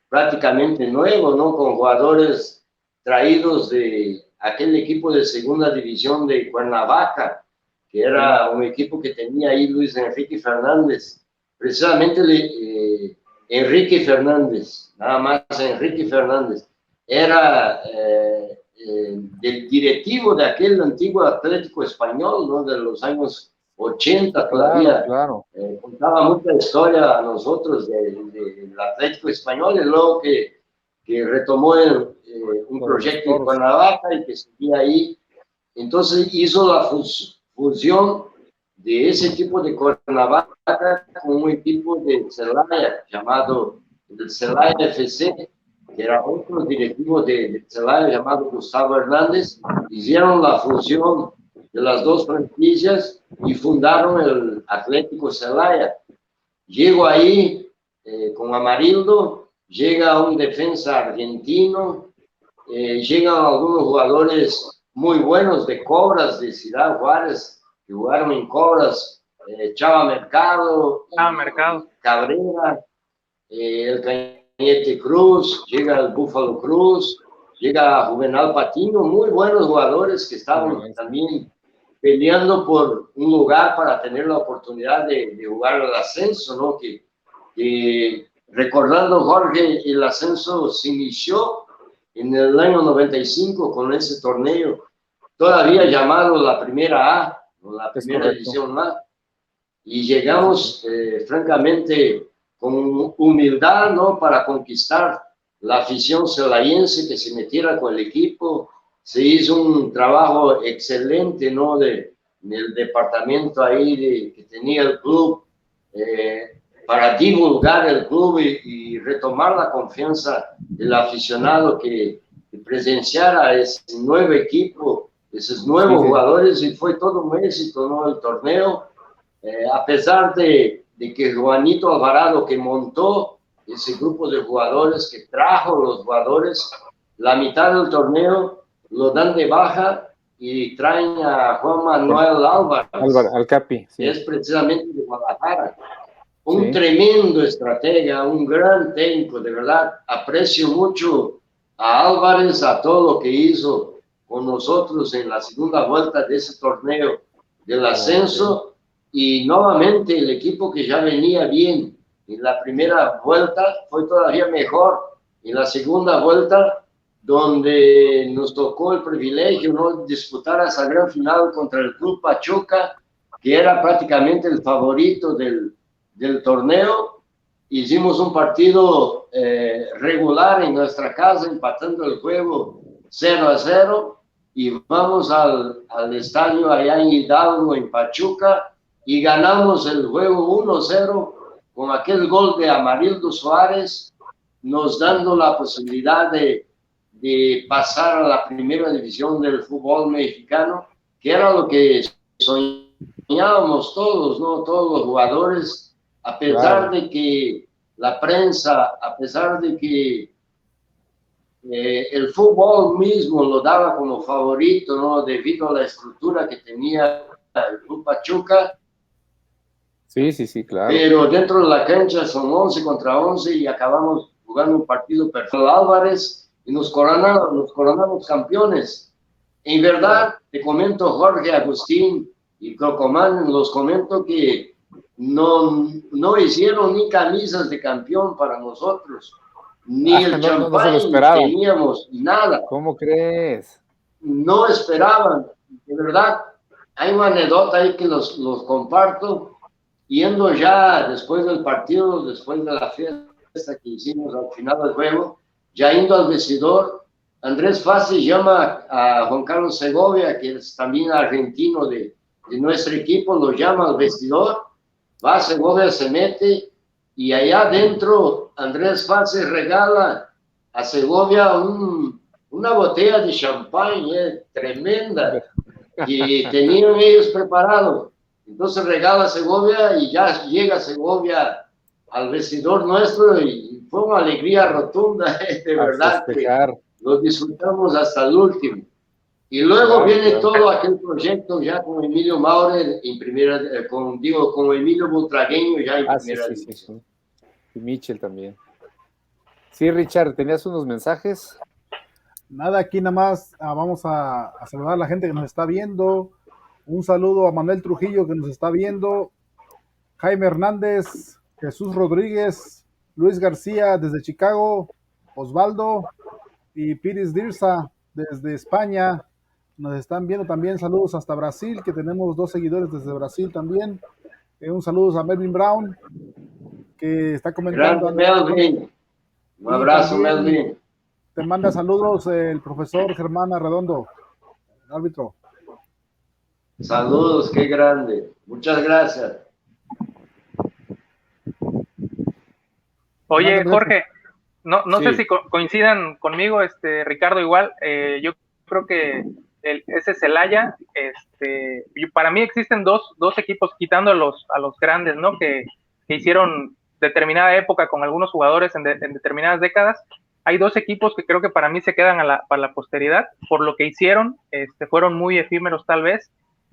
S2: prácticamente nuevo, ¿no? Con jugadores traídos de aquel equipo de segunda división de Cuernavaca, que era un equipo que tenía ahí Luis Enrique Fernández, precisamente Enrique Fernández, nada más Enrique Fernández, era del directivo de aquel antiguo Atlético Español, ¿no? De los años 80 todavía.
S1: Claro.
S2: Contaba mucha historia a nosotros del Atlético Español, y luego que retomó un proyecto en Cuernavaca y que seguía ahí. Entonces hizo la fusión de ese equipo de Cuernavaca con un equipo de Celaya llamado el Celaya FC, que era otro directivo de Celaya llamado Gustavo Hernández. Hicieron la fusión de las dos franquicias y fundaron el Atlético Celaya. Llego ahí con Amarildo, llega un defensa argentino, llegan algunos jugadores muy buenos de Cobras, de Ciudad Juárez, que jugaron en Cobras, Chava Mercado, Cabrera, el Cañete Cruz, llega el Búfalo Cruz, llega Juvenal Patiño, muy buenos jugadores que estaban también peleando por un lugar para tener la oportunidad de jugar el ascenso, ¿no? Que recordando, Jorge, el ascenso se inició en el año 95 con ese torneo, todavía llamado la Primera A, o la Primera División A, y llegamos, francamente, con humildad, ¿no? Para conquistar la afición celayense que se metiera con el equipo. Se hizo un trabajo excelente, ¿no? Del departamento ahí que tenía el club, para divulgar el club y retomar la confianza del aficionado que presenciara ese nuevo equipo, esos nuevos jugadores, y fue todo un éxito, ¿no? El torneo, a pesar de que Juanito Alvarado, que montó ese grupo de jugadores, que trajo los jugadores, la mitad del torneo lo dan de baja y traen a Juan Manuel Álvarez,
S1: al Capi,
S2: que es precisamente de Guadalajara. Un tremendo estratega, un gran técnico, de verdad. Aprecio mucho a Álvarez, a todo lo que hizo con nosotros en la segunda vuelta de ese torneo del ascenso, y nuevamente el equipo que ya venía bien en la primera vuelta fue todavía mejor en la segunda vuelta, donde nos tocó el privilegio, ¿no?, disputar esa gran final contra el Club Pachuca, que era prácticamente el favorito del torneo. Hicimos un partido regular en nuestra casa, empatando el juego 0-0, y vamos al estadio allá en Hidalgo, en Pachuca, y ganamos el juego 1-0 con aquel gol de Amarildo Suárez, nos dando la posibilidad de pasar a la primera división del fútbol mexicano, que era lo que soñábamos todos, ¿no? Todos los jugadores, a pesar de que la prensa, a pesar de que el fútbol mismo lo daba como favorito, ¿no?, debido a la estructura que tenía el Club Pachuca.
S1: Sí, claro.
S2: Pero dentro de la cancha son 11 contra 11 y acabamos jugando un partido perfecto. Álvarez, y nos coronamos campeones. En verdad, te comento, Jorge, Agustín y Crocomán, los comento que no hicieron ni camisas de campeón para nosotros, ni el champán teníamos, nada.
S1: ¿Cómo crees?
S2: No esperaban, de verdad. Hay una anécdota ahí que los comparto. Yendo ya después del partido, después de la fiesta que hicimos al final del juego, ya yendo al vestidor, Andrés Fassi llama a Juan Carlos Segovia, que es también argentino de nuestro equipo, lo llama al vestidor, va Segovia, se mete, y allá adentro Andrés Fassi regala a Segovia una botella de champán tremenda, que tenían ellos preparado. Entonces regala a Segovia y ya llega Segovia al vestidor nuestro, y fue una alegría rotunda, de verdad, que lo disfrutamos hasta el último. Y luego viene todo aquel proyecto ya con Emilio Maurer en primera, con Emilio Butragueño ya en primera división.
S1: Y Michel también. Sí, Richard, ¿tenías unos mensajes?
S4: Nada, aquí nada más vamos a saludar a la gente que nos está viendo. Un saludo a Manuel Trujillo que nos está viendo, Jaime Hernández, Jesús Rodríguez, Luis García desde Chicago, Osvaldo y Piris Dirza desde España. Nos están viendo también. Saludos hasta Brasil, que tenemos 2 seguidores desde Brasil también. Un saludo a Melvin Brown, que está comentando.
S2: Grande Melvin. Un
S4: Y
S2: abrazo,
S4: también
S2: Melvin.
S4: te manda saludos el profesor Germán Arredondo, el árbitro.
S2: Saludos, qué grande. Muchas gracias.
S3: Oye, Jorge, no
S1: Sí.
S3: sé si coincidan conmigo, Ricardo, igual. Yo creo que ese Celaya, para mí existen dos equipos, quitando a los grandes, ¿no? Que hicieron determinada época con algunos jugadores en determinadas décadas. Hay 2 equipos que creo que para mí se quedan para la posteridad, por lo que hicieron, fueron muy efímeros tal vez,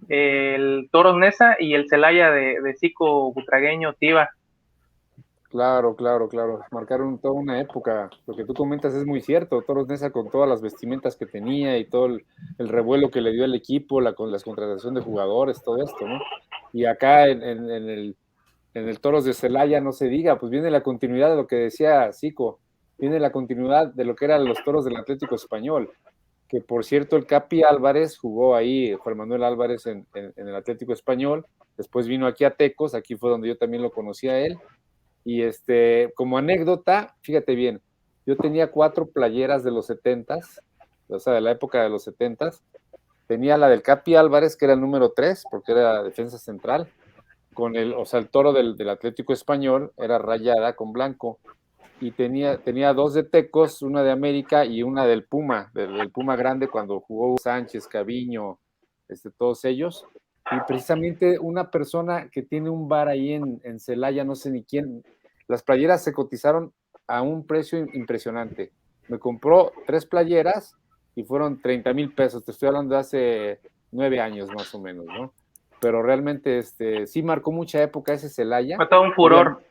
S3: el Toros Neza y el Celaya de Zico Butragueño Tiva.
S1: Claro. Marcaron toda una época. Lo que tú comentas es muy cierto. Toros Neza con todas las vestimentas que tenía y todo el revuelo que le dio al equipo, con la contratación de jugadores, todo esto, ¿no? Y acá en el Toros de Celaya no se diga, pues viene la continuidad de lo que decía Zico, viene la continuidad de lo que eran los Toros del Atlético Español, que por cierto el Capi Álvarez jugó ahí, Juan Manuel Álvarez en el Atlético Español, después vino aquí a Tecos, aquí fue donde yo también lo conocí a él, y como anécdota, fíjate bien, yo tenía 4 playeras de los 70s, o sea, de la época de los 70s, tenía la del Capi Álvarez, que era el número 3, porque era defensa central, con el toro del Atlético Español, era rayada con blanco, y tenía 2 de Tecos, una de América y una del Puma, del Puma grande, cuando jugó Sánchez, Caviño, todos ellos. Y precisamente una persona que tiene un bar ahí en Celaya, no sé ni quién, las playeras se cotizaron a un precio impresionante. Me compró 3 playeras y fueron 30,000 pesos. Te estoy hablando de hace 9 años más o menos, ¿no? Pero realmente sí marcó mucha época ese Celaya.
S3: Fue todo un furor.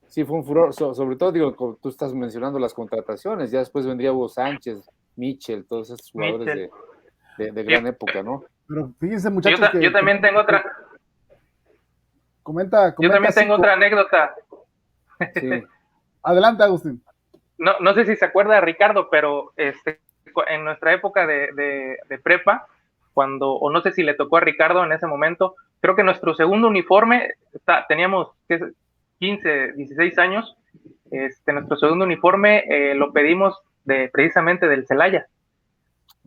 S1: Sí, fue un furor, sobre todo, digo, como tú estás mencionando las contrataciones, ya después vendría Hugo Sánchez, Michel, todos estos jugadores de gran época, ¿no?
S4: Pero fíjense, muchachos,
S3: yo también tengo otra.
S4: Comenta,
S3: yo también tengo otra anécdota.
S1: Sí.
S4: Adelante, Agustín.
S3: No sé si se acuerda Ricardo, pero en nuestra época de prepa, o no sé si le tocó a Ricardo en ese momento, creo que nuestro segundo uniforme, teníamos 15, 16 años, nuestro segundo uniforme lo pedimos precisamente del Celaya.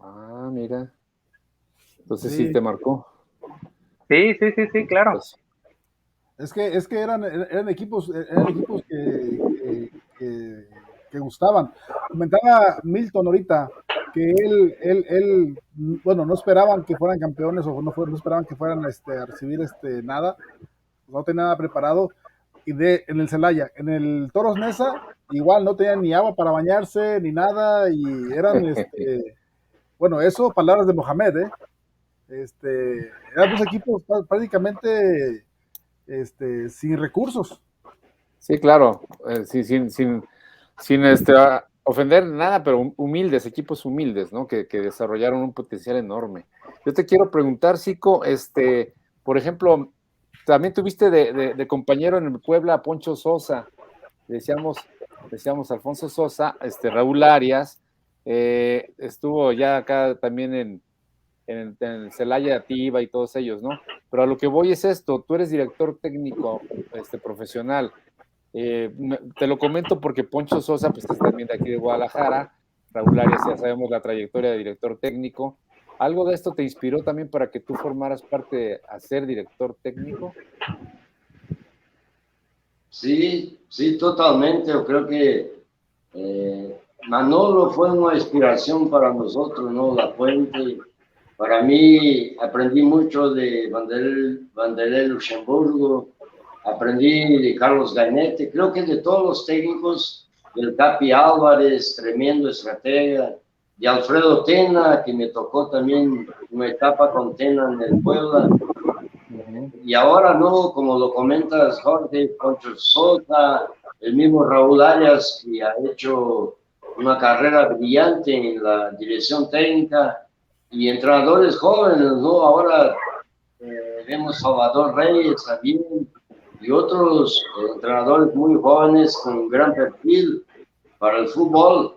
S1: Ah, mira. Entonces sí te marcó.
S3: Sí, claro.
S1: Pues,
S4: es que eran equipos que gustaban. Comentaba Milton ahorita que él, bueno, no esperaban que fueran campeones o no esperaban que fueran a recibir nada, no tenían nada preparado. Y en el Celaya, en el Toros Neza, igual no tenían ni agua para bañarse ni nada, y eran bueno, eso, palabras de Mohamed, eran 2 equipos prácticamente sin recursos.
S1: Sí, claro, sin ofender nada, pero humildes, equipos humildes, ¿no? Que desarrollaron un potencial enorme. Yo te quiero preguntar, Zico, por ejemplo, también tuviste de compañero en el Puebla a Poncho Sosa, decíamos Alfonso Sosa, Raúl Arias, estuvo ya acá también en el Celaya Tiva y todos ellos, ¿no? Pero a lo que voy es esto, tú eres director técnico profesional, te lo comento porque Poncho Sosa, pues es también de aquí de Guadalajara, Raúl Arias ya sabemos la trayectoria de director técnico, ¿algo de esto te inspiró también para que tú formaras parte a ser director técnico?
S2: Sí, totalmente, yo creo que Manolo fue una inspiración para nosotros, ¿no? La Fuente. Para mí, aprendí mucho de Vanderlei Luxemburgo, aprendí de Carlos Gainete, creo que de todos los técnicos, del Capi Álvarez, tremendo estratega, de Alfredo Tena, que me tocó también una etapa con Tena en el Puebla, y ahora, ¿no? Como lo comentas, Jorge, Poncho Sosa, el mismo Raúl Arias, que ha hecho una carrera brillante en la dirección técnica y entrenadores jóvenes, ¿no? Ahora vemos Salvador Reyes también y otros entrenadores muy jóvenes con gran perfil para el fútbol.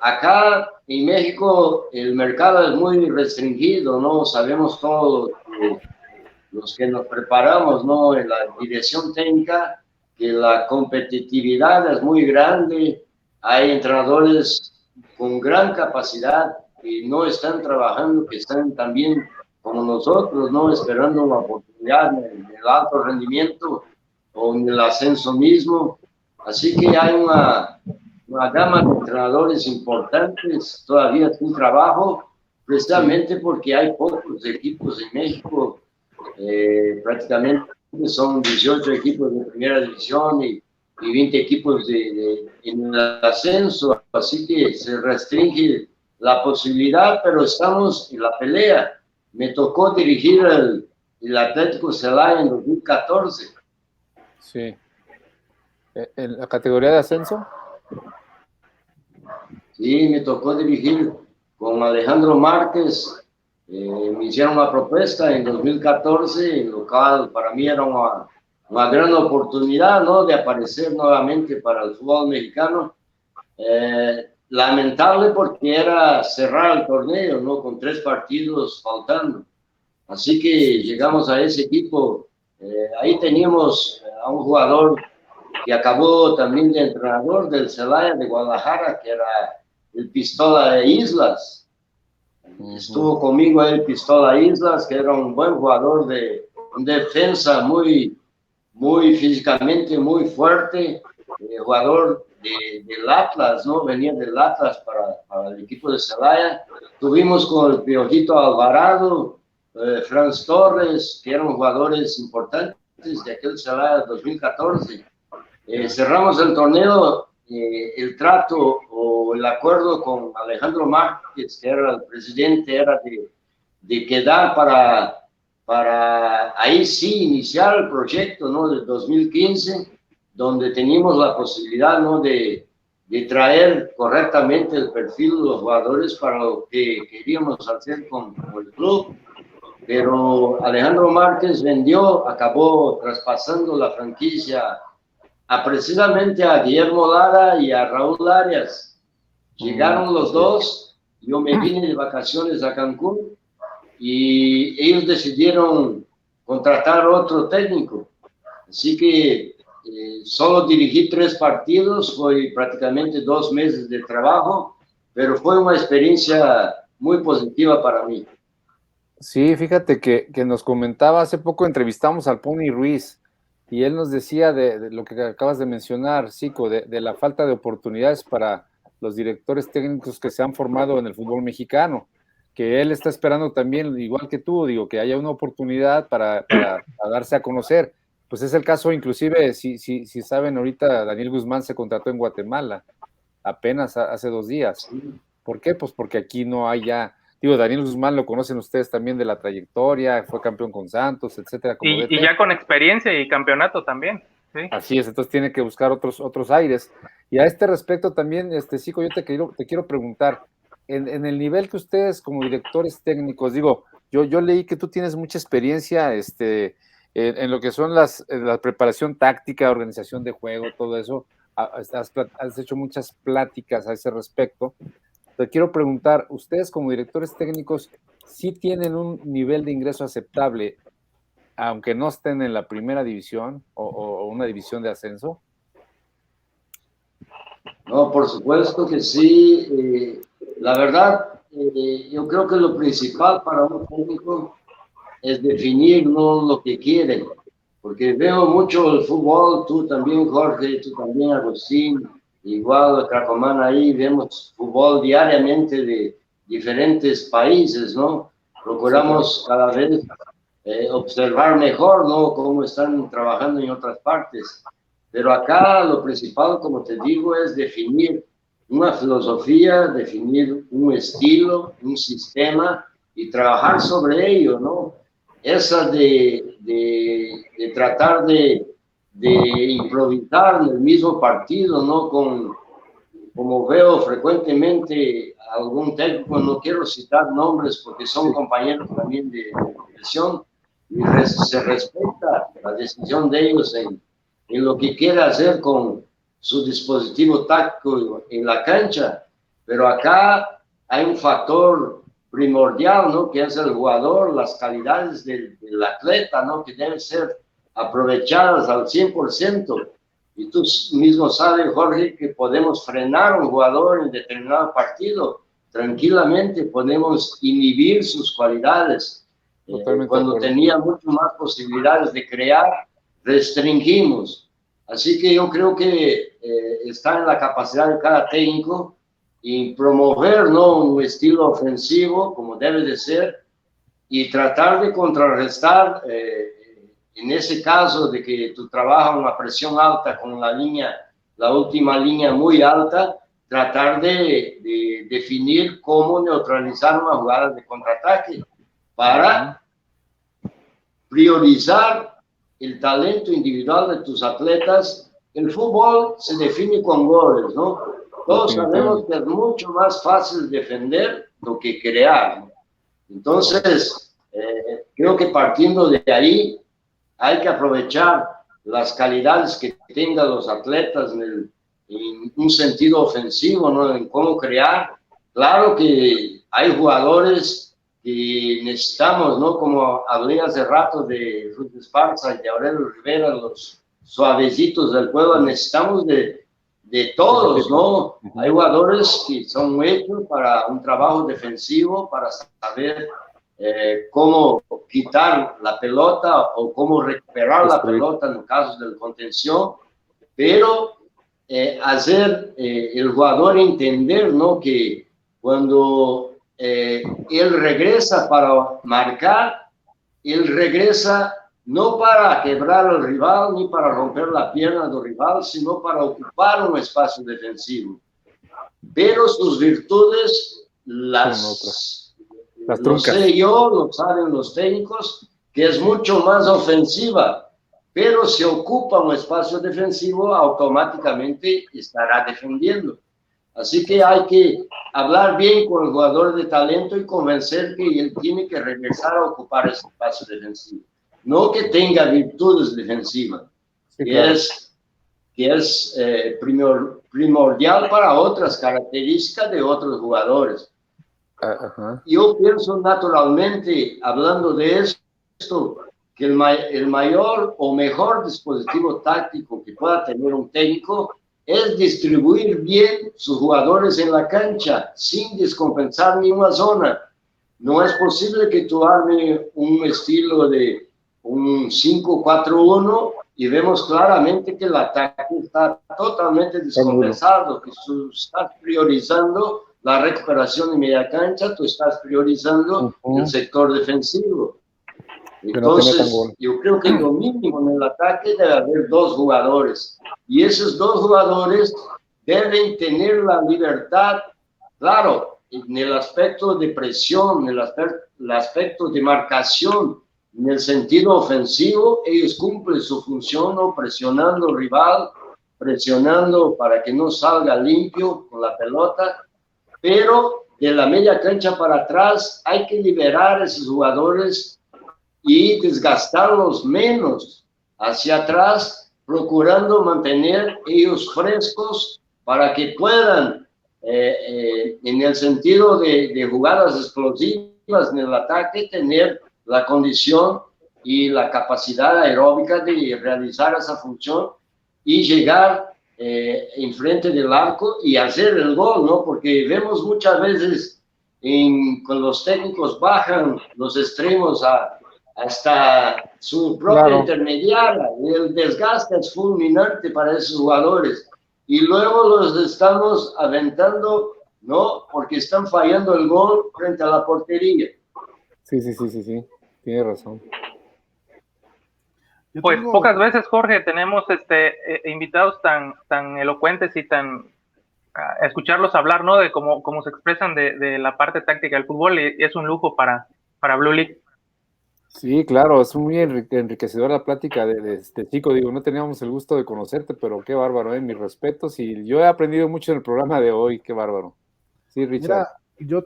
S2: Acá en México el mercado es muy restringido, ¿no? Sabemos todos los que nos preparamos, ¿no? En la dirección técnica, que la competitividad es muy grande, hay entrenadores con gran capacidad y no están trabajando, que están también como nosotros, ¿no? Esperando una oportunidad en el alto rendimiento o en el ascenso mismo. Así que hay una gama de entrenadores importantes todavía sin trabajo, precisamente porque hay pocos equipos en México, prácticamente son 18 equipos de primera división y 20 equipos en el ascenso, así que se restringe la posibilidad, pero estamos en la pelea. Me tocó dirigir el Atlético Celaya en 2014.
S1: Sí. ¿En la categoría de ascenso?
S2: Sí, me tocó dirigir con Alejandro Márquez. Me hicieron una propuesta en 2014, lo cual para mí era una gran oportunidad, ¿no? De aparecer nuevamente para el fútbol mexicano. Lamentable porque era cerrar el torneo, ¿no? Con 3 partidos faltando. Así que llegamos a ese equipo. Ahí teníamos a un jugador que acabó también de entrenador del Celaya de Guadalajara, que era el Pistola de Islas. Estuvo conmigo el Pistola Islas, que era un buen jugador de defensa muy físicamente muy fuerte, jugador del Atlas, ¿no? Venía del Atlas para el equipo de Celaya. Tuvimos con el Piojito Alvarado, Franz Torres, que eran jugadores importantes de aquel Celaya 2014. Cerramos el torneo, el trato o el acuerdo con Alejandro Márquez, que era el presidente, era de quedar para ahí sí iniciar el proyecto, ¿no? Del 2015, donde teníamos la posibilidad, ¿no? De traer correctamente el perfil de los jugadores para lo que queríamos hacer con el club. Pero Alejandro Márquez acabó traspasando la franquicia precisamente a Guillermo Lara y a Raúl Arias. Llegaron los dos, yo me vine de vacaciones a Cancún y ellos decidieron contratar otro técnico. Así que solo dirigí 3 partidos, fue prácticamente 2 meses de trabajo, pero fue una experiencia muy positiva para mí.
S1: Sí, fíjate que nos comentaba, hace poco entrevistamos al Pony Ruiz y él nos decía de lo que acabas de mencionar, Zico, de la falta de oportunidades para los directores técnicos que se han formado en el fútbol mexicano, que él está esperando también, igual que tú, digo, que haya una oportunidad para darse a conocer. Pues es el caso, inclusive, si saben, ahorita Daniel Guzmán se contrató en Guatemala, apenas hace 2 días. ¿Por qué? Pues porque aquí no hay ya... Digo, Daniel Guzmán lo conocen ustedes también de la trayectoria, fue campeón con Santos, etcétera. Como
S3: y ya con experiencia y campeonato también. ¿Sí?
S1: Así es, entonces tiene que buscar otros aires. Y a este respecto también, Zico, yo te quiero preguntar, en el nivel que ustedes como directores técnicos, digo, yo leí que tú tienes mucha experiencia en lo que son la preparación táctica, organización de juego, todo eso, has hecho muchas pláticas a ese respecto. Te quiero preguntar, ¿ustedes como directores técnicos sí tienen un nivel de ingreso aceptable, aunque no estén en la primera división o una división de ascenso?
S2: No, por supuesto que sí. La verdad, yo creo que lo principal para un técnico es definir, ¿no?, lo que quieren. Porque veo mucho el fútbol, tú también, Jorge, tú también, Agustín, igual Cracomán, ahí vemos fútbol diariamente de diferentes países, ¿no? Procuramos cada vez observar mejor, ¿no?, cómo están trabajando en otras partes. Pero acá lo principal, como te digo, es definir una filosofía, definir un estilo, un sistema y trabajar sobre ello, ¿no? Esa de tratar de improvisar en el mismo partido, ¿no? como veo frecuentemente algún técnico, no quiero citar nombres porque son compañeros también de profesión, y se respeta la decisión de ellos en lo que quiera hacer con su dispositivo táctico en la cancha, pero acá hay un factor primordial, ¿no? Que es el jugador, las calidades del atleta, ¿no? Que deben ser aprovechadas al 100%. Y tú mismo sabes, Jorge, que podemos frenar a un jugador en determinado partido. Tranquilamente podemos inhibir sus cualidades. Cuando tenía mucho más posibilidades de crear, restringimos. Así que yo creo que está en la capacidad de cada técnico y promover, ¿no? Un estilo ofensivo como debe de ser y tratar de contrarrestar en ese caso de que tú trabajas una presión alta con la última línea muy alta, tratar de definir cómo neutralizar una jugada de contraataque para priorizar el talento individual de tus atletas. El fútbol se define con goles, ¿no? Todos sabemos que es mucho más fácil defender lo que crear, ¿no? Entonces, creo que partiendo de ahí, hay que aprovechar las calidades que tengan los atletas en un sentido ofensivo, ¿no? En cómo crear. Claro que hay jugadores que necesitamos, ¿no? Como hablé hace rato de Ruth Esparza y de Aurelio Rivera, los suavecitos del juego, necesitamos de todos, ¿no? Hay jugadores que son hechos para un trabajo defensivo, para saber cómo quitar la pelota o cómo recuperar la pelota en casos de contención, pero hacer el jugador entender, ¿no? Que cuando él regresa para marcar, él regresa no para quebrar al rival ni para romper la pierna del rival, sino para ocupar un espacio defensivo. Pero sus virtudes las lo sé yo, lo saben los técnicos, que es mucho más ofensiva, pero si ocupa un espacio defensivo, automáticamente estará defendiendo. Así que hay que hablar bien con el jugador de talento y convencer que él tiene que regresar a ocupar ese espacio defensivo. No que tenga virtudes defensivas, sí, que es primordial para otras características de otros jugadores. Yo pienso naturalmente, hablando de esto, que el mayor o mejor dispositivo táctico que pueda tener un técnico es distribuir bien sus jugadores en la cancha sin descompensar ninguna zona. No es posible que tú armes un estilo de un 5-4-1 y vemos claramente que el ataque está totalmente descompensado, que tú estás priorizando la recuperación de media cancha, tú estás priorizando el sector defensivo. Entonces, yo creo que lo mínimo en el ataque debe haber dos jugadores. Y esos dos jugadores deben tener la libertad, claro, en el aspecto de presión, en el aspecto de marcación, en el sentido ofensivo, ellos cumplen su función, ¿no? Presionando al rival, presionando para que no salga limpio con la pelota, pero de la media cancha para atrás hay que liberar a esos jugadores y desgastarlos menos hacia atrás, procurando mantener ellos frescos para que puedan, en el sentido de jugadas explosivas en el ataque, tener la condición y la capacidad aeróbica de realizar esa función y llegar enfrente del arco y hacer el gol, ¿no? Porque vemos muchas veces cuando los técnicos bajan los extremos hasta su propia intermediaria, y el desgaste es fulminante para esos jugadores y luego los estamos aventando, ¿no? Porque están fallando el gol frente a la portería.
S1: Sí, tiene razón.
S3: Pues pocas veces, Jorge, tenemos invitados tan elocuentes y escucharlos hablar, ¿no? De cómo se expresan de la parte táctica del fútbol, y es un lujo para Blue League.
S1: Sí, claro, es muy enriquecedora la plática de este chico. Digo, no teníamos el gusto de conocerte, pero qué bárbaro, mis respetos. Y yo he aprendido mucho en el programa de hoy, qué bárbaro. Sí, Richard.
S4: Mira,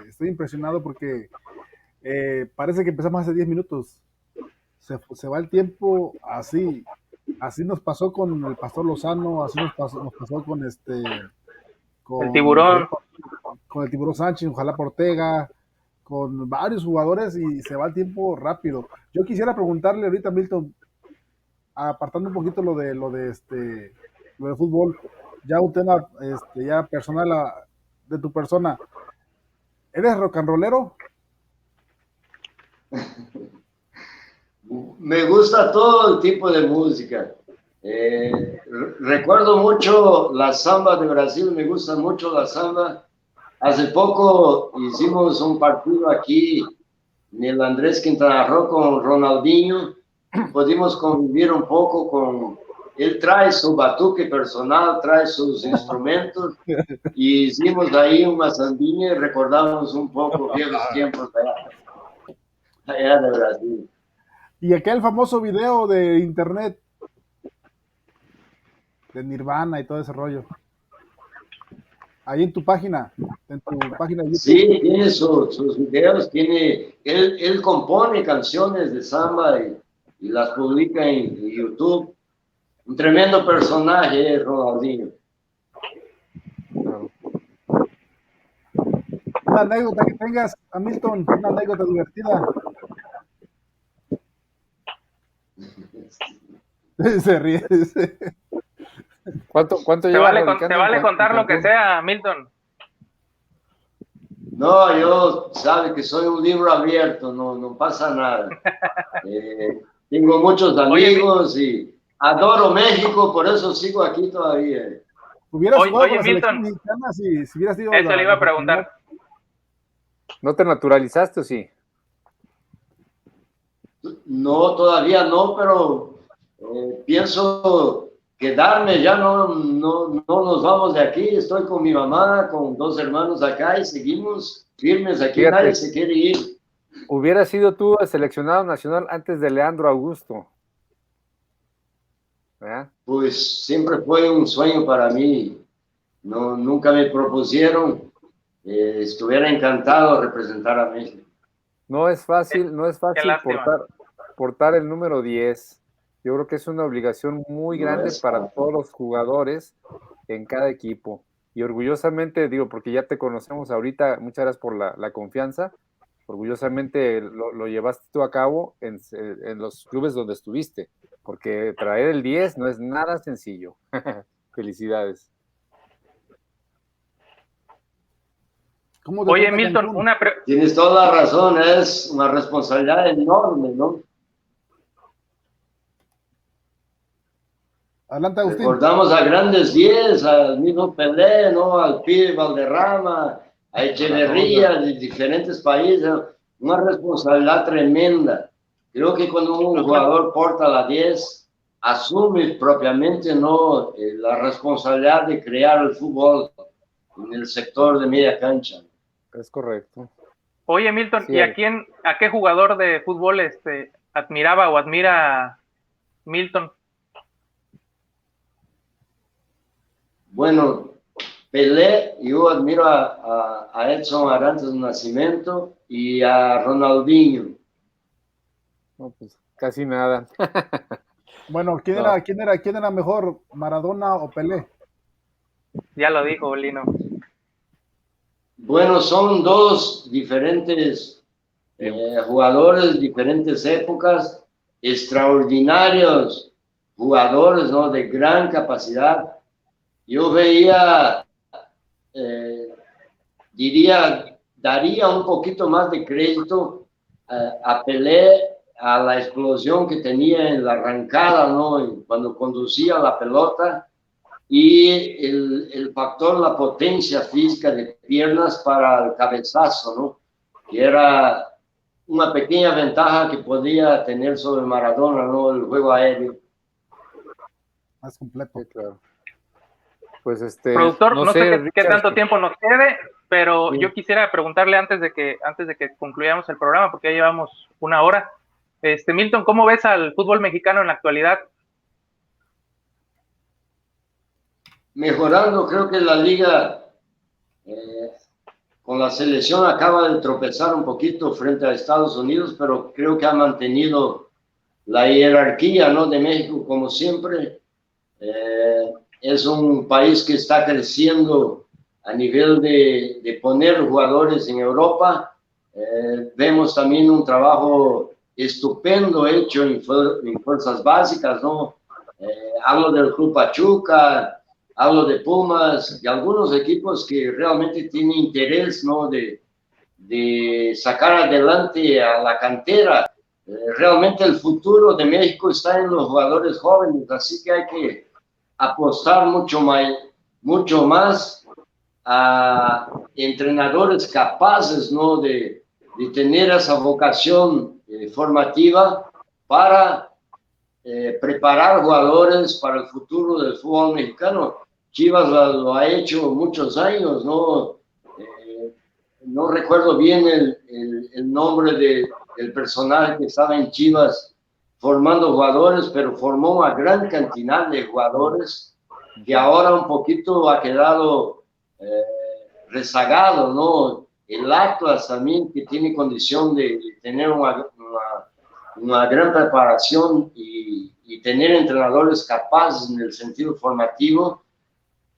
S4: estoy impresionado porque parece que empezamos hace 10 minutos. Se va el tiempo así. Así nos pasó con el Pastor Lozano, así nos pasó con
S3: El
S4: con,
S3: Tiburón.
S4: con el Tiburón Sánchez, ojalá Ortega, con varios jugadores y se va el tiempo rápido. Yo quisiera preguntarle ahorita a Milton, apartando un poquito lo de fútbol, ya un tema ya personal de tu persona. ¿Eres rock and rollero?
S2: Me gusta todo el tipo de música. Recuerdo mucho la samba de Brasil, me gusta mucho la samba. Hace poco hicimos un partido aquí en el Andrés Quintana Roo con Ronaldinho. Pudimos convivir un poco con... Él trae su batuque personal, trae sus instrumentos y hicimos ahí una sandinha y recordamos un poco viejos tiempos allá de Brasil.
S4: Y aquel famoso video de internet de Nirvana y todo ese rollo. Ahí en tu página de YouTube.
S2: Sí, tiene sus videos, él compone canciones de samba y las publica en YouTube. Un tremendo personaje, Ronaldinho.
S4: Una anécdota que tengas, Hamilton, una anécdota divertida. Se ríe.
S1: ¿Cuánto
S3: Te
S1: llevas
S3: te vale contar lo que sea, Milton.
S2: No, yo sabe que soy un libro abierto, no pasa nada. Tengo muchos amigos y adoro México, por eso sigo aquí todavía.
S4: ¿Hubieras jugado con la
S3: Milton,
S4: selección mexicana si hubieras sido
S3: eso le iba a preguntar.
S1: ¿No te naturalizaste o sí?
S2: No, todavía no, pero pienso quedarme, ya no nos vamos de aquí, estoy con mi mamá, con 2 hermanos acá y seguimos firmes aquí,
S1: Fíjate,
S2: nadie se quiere ir.
S1: Hubiera sido tú el seleccionado nacional antes de Leandro Augusto. ¿Verdad?
S2: Pues siempre fue un sueño para mí, nunca me propusieron, estuviera encantado de representar a México.
S1: No es fácil portar el número 10. Yo creo que es una obligación muy grande para todos los jugadores en cada equipo. Y orgullosamente, digo, porque ya te conocemos ahorita, muchas gracias por la confianza, orgullosamente lo llevaste tú a cabo en los clubes donde estuviste, porque traer el 10 no es nada sencillo. Felicidades.
S3: Oye, Milton,
S2: Tienes toda la razón, es una responsabilidad enorme, ¿no?
S4: Adelante, Agustín.
S2: Recordamos a grandes 10, al mismo Pelé, ¿no? Al pibe Valderrama, a Echeverría, de diferentes países, una responsabilidad tremenda. Creo que cuando un jugador porta la 10, asume propiamente, ¿no? La responsabilidad de crear el fútbol en el sector de media cancha.
S1: Es correcto.
S3: Oye, Milton,
S1: sí,
S3: ¿y a qué jugador de fútbol admiraba o admira Milton?
S2: Bueno, Pelé, yo admiro a Edson Arantes do Nascimento y a Ronaldinho.
S1: No, pues casi nada.
S4: Bueno, ¿quién era mejor, Maradona o Pelé?
S3: Ya lo dijo, Lino.
S2: Bueno, son 2 diferentes jugadores, diferentes épocas, extraordinarios jugadores, ¿no? De gran capacidad. Yo veía, daría un poquito más de crédito a Pelé, a la explosión que tenía en la arrancada, ¿no? Cuando conducía la pelota, y el factor, la potencia física de piernas para el cabezazo, ¿no? Que era una pequeña ventaja que podía tener sobre Maradona, ¿no? El juego aéreo.
S4: Más completo.
S1: Sí, claro. Pues
S3: Productor, no sé qué tanto tiempo nos quede, pero
S1: Sí.
S3: yo quisiera preguntarle antes de que concluyamos el programa, porque ya llevamos 1 hora. Milton, ¿cómo ves al fútbol mexicano en la actualidad?
S2: Mejorando, creo que la liga con la selección acaba de tropezar un poquito frente a Estados Unidos, pero creo que ha mantenido la jerarquía, ¿no?, de México como siempre. Es un país que está creciendo a nivel de poner jugadores en Europa. Vemos también un trabajo estupendo hecho en fuerzas básicas, ¿no? Hablo del Club Pachuca, hablo de Pumas, y algunos equipos que realmente tienen interés, ¿no?, de sacar adelante a la cantera. Realmente el futuro de México está en los jugadores jóvenes, así que hay que apostar mucho más a entrenadores capaces, ¿no?, de tener esa vocación formativa para preparar jugadores para el futuro del fútbol mexicano. Chivas lo ha hecho muchos años, ¿no? No recuerdo bien el nombre del personaje que estaba en Chivas formando jugadores, pero formó una gran cantidad de jugadores que ahora un poquito ha quedado rezagado, ¿no? El Atlas también, que tiene condición de tener una gran preparación y tener entrenadores capaces en el sentido formativo,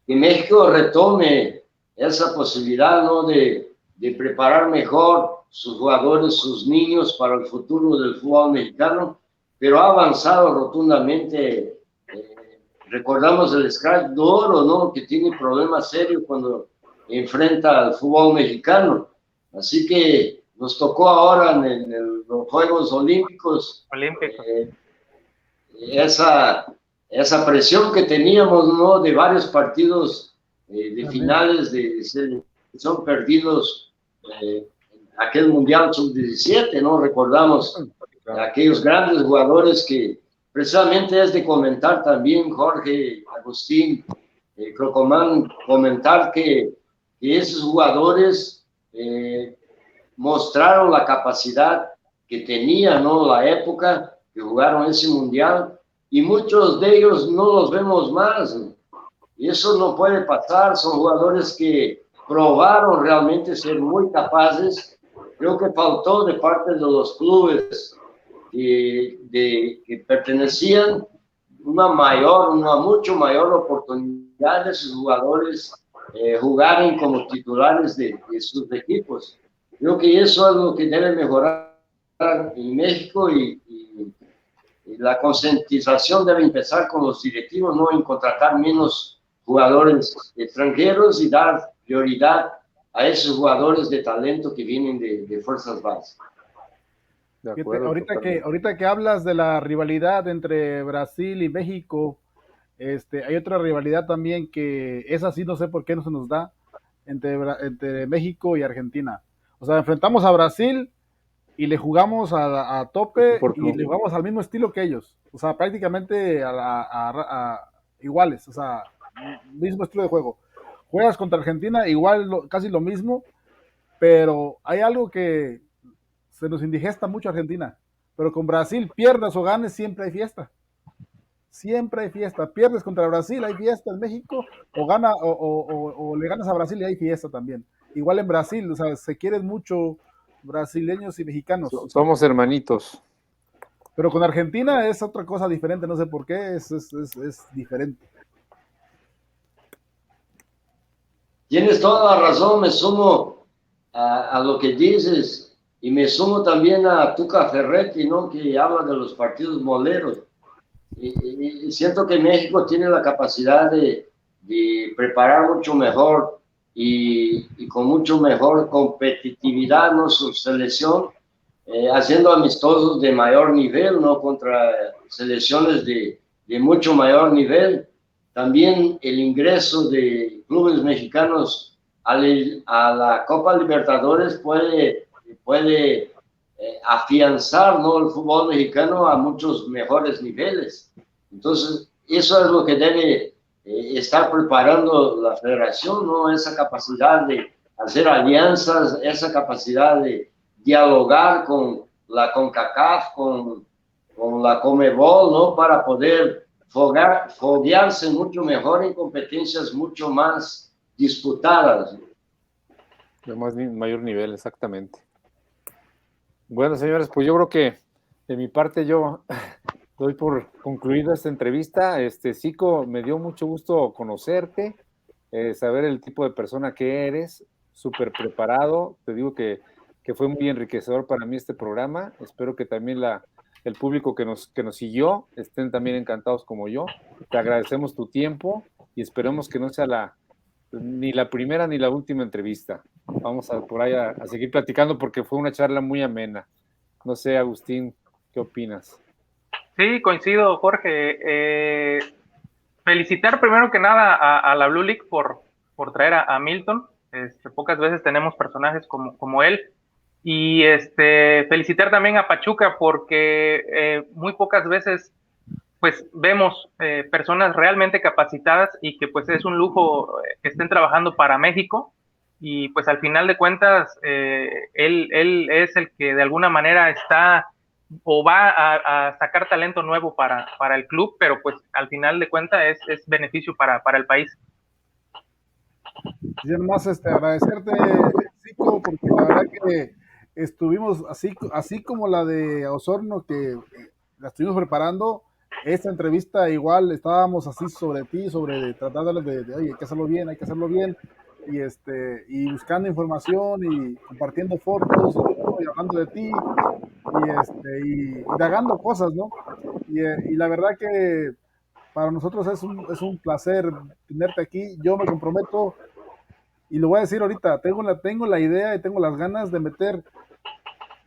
S2: que México retome esa posibilidad, ¿no?, de preparar mejor sus jugadores, sus niños para el futuro del fútbol mexicano, pero ha avanzado rotundamente. Recordamos el Scratch de Oro, ¿no?, que tiene problemas serios cuando enfrenta al fútbol mexicano. Así que nos tocó ahora en los Juegos Olímpicos esa presión que teníamos, ¿no?, de varios partidos de finales de selección perdidos, aquel Mundial Sub-17, ¿no? Recordamos aquellos grandes jugadores que precisamente es de comentar también, Jorge, Agustín, Crocomán, comentar que esos jugadores mostraron la capacidad que tenía, ¿no?, la época que jugaron ese Mundial, y muchos de ellos no los vemos más, ¿no? Y eso no puede pasar. Son jugadores que probaron realmente ser muy capaces. Creo que faltó de parte de los clubes que pertenecían una mucho mayor oportunidad de sus jugadores jugaran como titulares de sus equipos. Creo que eso es lo que debe mejorar en México, y la concientización debe empezar con los directivos, ¿no?, en contratar menos jugadores extranjeros y dar prioridad a esos jugadores de talento que vienen de fuerzas básicas.
S1: De acuerdo,
S4: ahorita que hablas de la rivalidad entre Brasil y México, hay otra rivalidad también que esa sí no sé por qué no se nos da, entre México y Argentina. O sea, enfrentamos a Brasil y le jugamos a tope y le jugamos al mismo estilo que ellos. O sea, prácticamente iguales, o sea, mismo estilo de juego. Juegas contra Argentina, igual casi lo mismo, pero hay algo que se nos indigesta mucho a Argentina. Pero con Brasil, pierdas o ganes, siempre hay fiesta. Siempre hay fiesta. Pierdes contra Brasil, hay fiesta. En México, o le ganas a Brasil y hay fiesta también. Igual en Brasil, o sea, se quieren mucho brasileños y mexicanos.
S1: Somos hermanitos.
S4: Pero con Argentina es otra cosa diferente, no sé por qué, es diferente.
S2: Tienes toda la razón, me sumo a lo que dices, y me sumo también a Tuca Ferretti, ¿no?, que habla de los partidos moleros. Y siento que México tiene la capacidad de preparar mucho mejor y con mucho mejor competitividad, ¿no?, su selección, haciendo amistosos de mayor nivel, ¿no?, contra selecciones de mucho mayor nivel. También el ingreso de clubes mexicanos a la Copa Libertadores puede afianzar, ¿no?, el fútbol mexicano a muchos mejores niveles. Entonces, eso es lo que debe estar preparando la federación, ¿no?, esa capacidad hacer alianzas, esa capacidad de dialogar con la CONCACAF, con la CONMEBOL, ¿no? Para poder foguearse mucho mejor en competencias mucho más disputadas.
S1: De mayor nivel, exactamente. Bueno, señores, pues yo creo que de mi parte yo doy por concluida esta entrevista. Zico, me dio mucho gusto conocerte, saber el tipo de persona que eres, súper preparado. Te digo que fue muy enriquecedor para mí este programa. Espero que también el público que nos siguió estén también encantados como yo. Te agradecemos tu tiempo y esperemos que no sea ni la primera ni la última entrevista. Vamos por ahí a seguir platicando porque fue una charla muy amena. No sé, Agustín, ¿qué opinas?
S3: Sí, coincido, Jorge. Felicitar primero que nada a la Blue League por traer a Milton. Pocas veces tenemos personajes como él. Y felicitar también a Pachuca porque muy pocas veces pues vemos personas realmente capacitadas y que pues es un lujo que estén trabajando para México. Y pues al final de cuentas él es el que de alguna manera está o va a sacar talento nuevo para el club, pero pues al final de cuentas es beneficio para el país.
S4: Y además agradecerte, Zico, porque la verdad que estuvimos así como la de Osorno, que la estuvimos preparando. Esta entrevista igual estábamos así sobre ti, sobre tratar de oye, hay que hacerlo bien, y buscando información y compartiendo fotos y hablando de ti y indagando cosas, ¿no? Y la verdad que para nosotros es un placer tenerte aquí. Yo me comprometo y lo voy a decir ahorita, tengo la idea y tengo las ganas de meter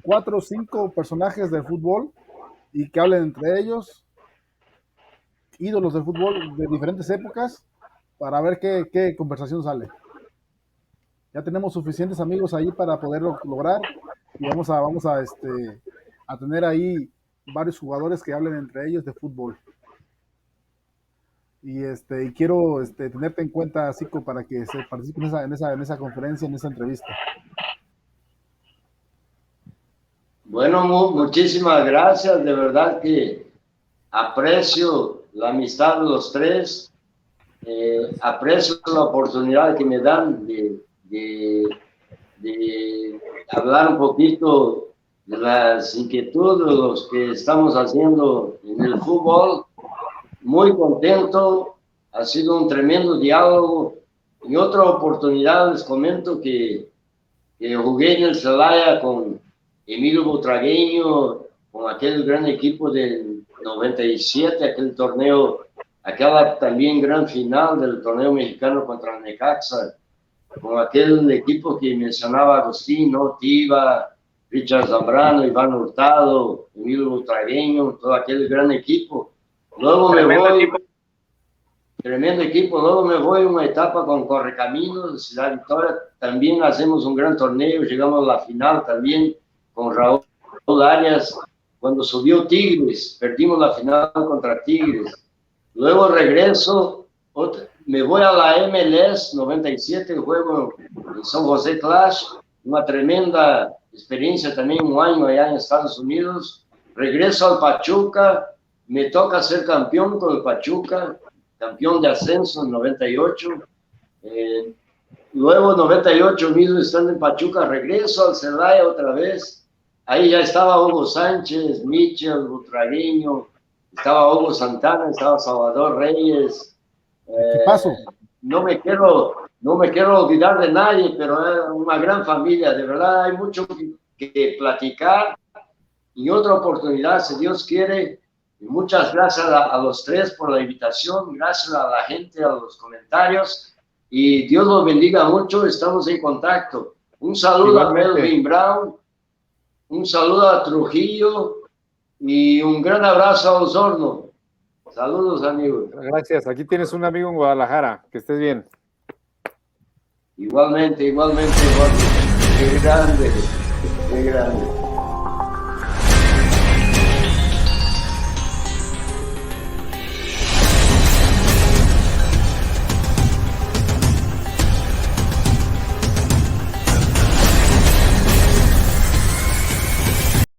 S4: 4 o 5 personajes del fútbol y que hablen entre ellos, ídolos del fútbol de diferentes épocas, para ver qué conversación sale. Ya tenemos suficientes amigos ahí para poderlo lograr y vamos a tener ahí varios jugadores que hablen entre ellos de fútbol. Y quiero tenerte en cuenta, Zico, para que se participe en esa conferencia, en esa entrevista.
S2: Bueno, muchísimas gracias, de verdad que aprecio la amistad de los tres, aprecio la oportunidad que me dan de hablar un poquito de las inquietudes de los que estamos haciendo en el fútbol. Muy contento, ha sido un tremendo diálogo. En otra oportunidad les comento que jugué en el Celaya con Emilio Butragueño, con aquel gran equipo del 97, aquel torneo, aquella también gran final del torneo mexicano contra el Necaxa, con aquel equipo que mencionaba Agustín, ¿no? Tiva, Richard Zambrano, Iván Hurtado, Emilio Butragueño, todo aquel gran equipo. Luego tremendo equipo, luego me voy a una etapa con Correcaminos, Ciudad Victoria, también hacemos un gran torneo, llegamos a la final también con Raúl Arias, cuando subió Tigres, perdimos la final contra Tigres. Luego regreso, me voy a la MLS 97, juego en San José Clash, una tremenda experiencia también, un año allá en Estados Unidos. Regreso al Pachuca, me toca ser campeón con el Pachuca, campeón de ascenso en 98. Luego 98 mismo estando en Pachuca, regreso al Celaya otra vez. Ahí ya estaba Hugo Sánchez, Michel, Butragueño, estaba Hugo Santana, estaba Salvador Reyes.
S4: ¿Qué pasó?
S2: No me quiero olvidar de nadie, pero es una gran familia. De verdad hay mucho que platicar. Y otra oportunidad, si Dios quiere. Y muchas gracias a los tres por la invitación, gracias a la gente, a los comentarios, y Dios los bendiga mucho, estamos en contacto. Un saludo a Melvin Brown, un saludo a Trujillo, y un gran abrazo a Osorno. Saludos, amigos.
S1: Gracias, aquí tienes un amigo en Guadalajara, que estés bien.
S2: Igualmente, Jorge. Qué grande, qué grande.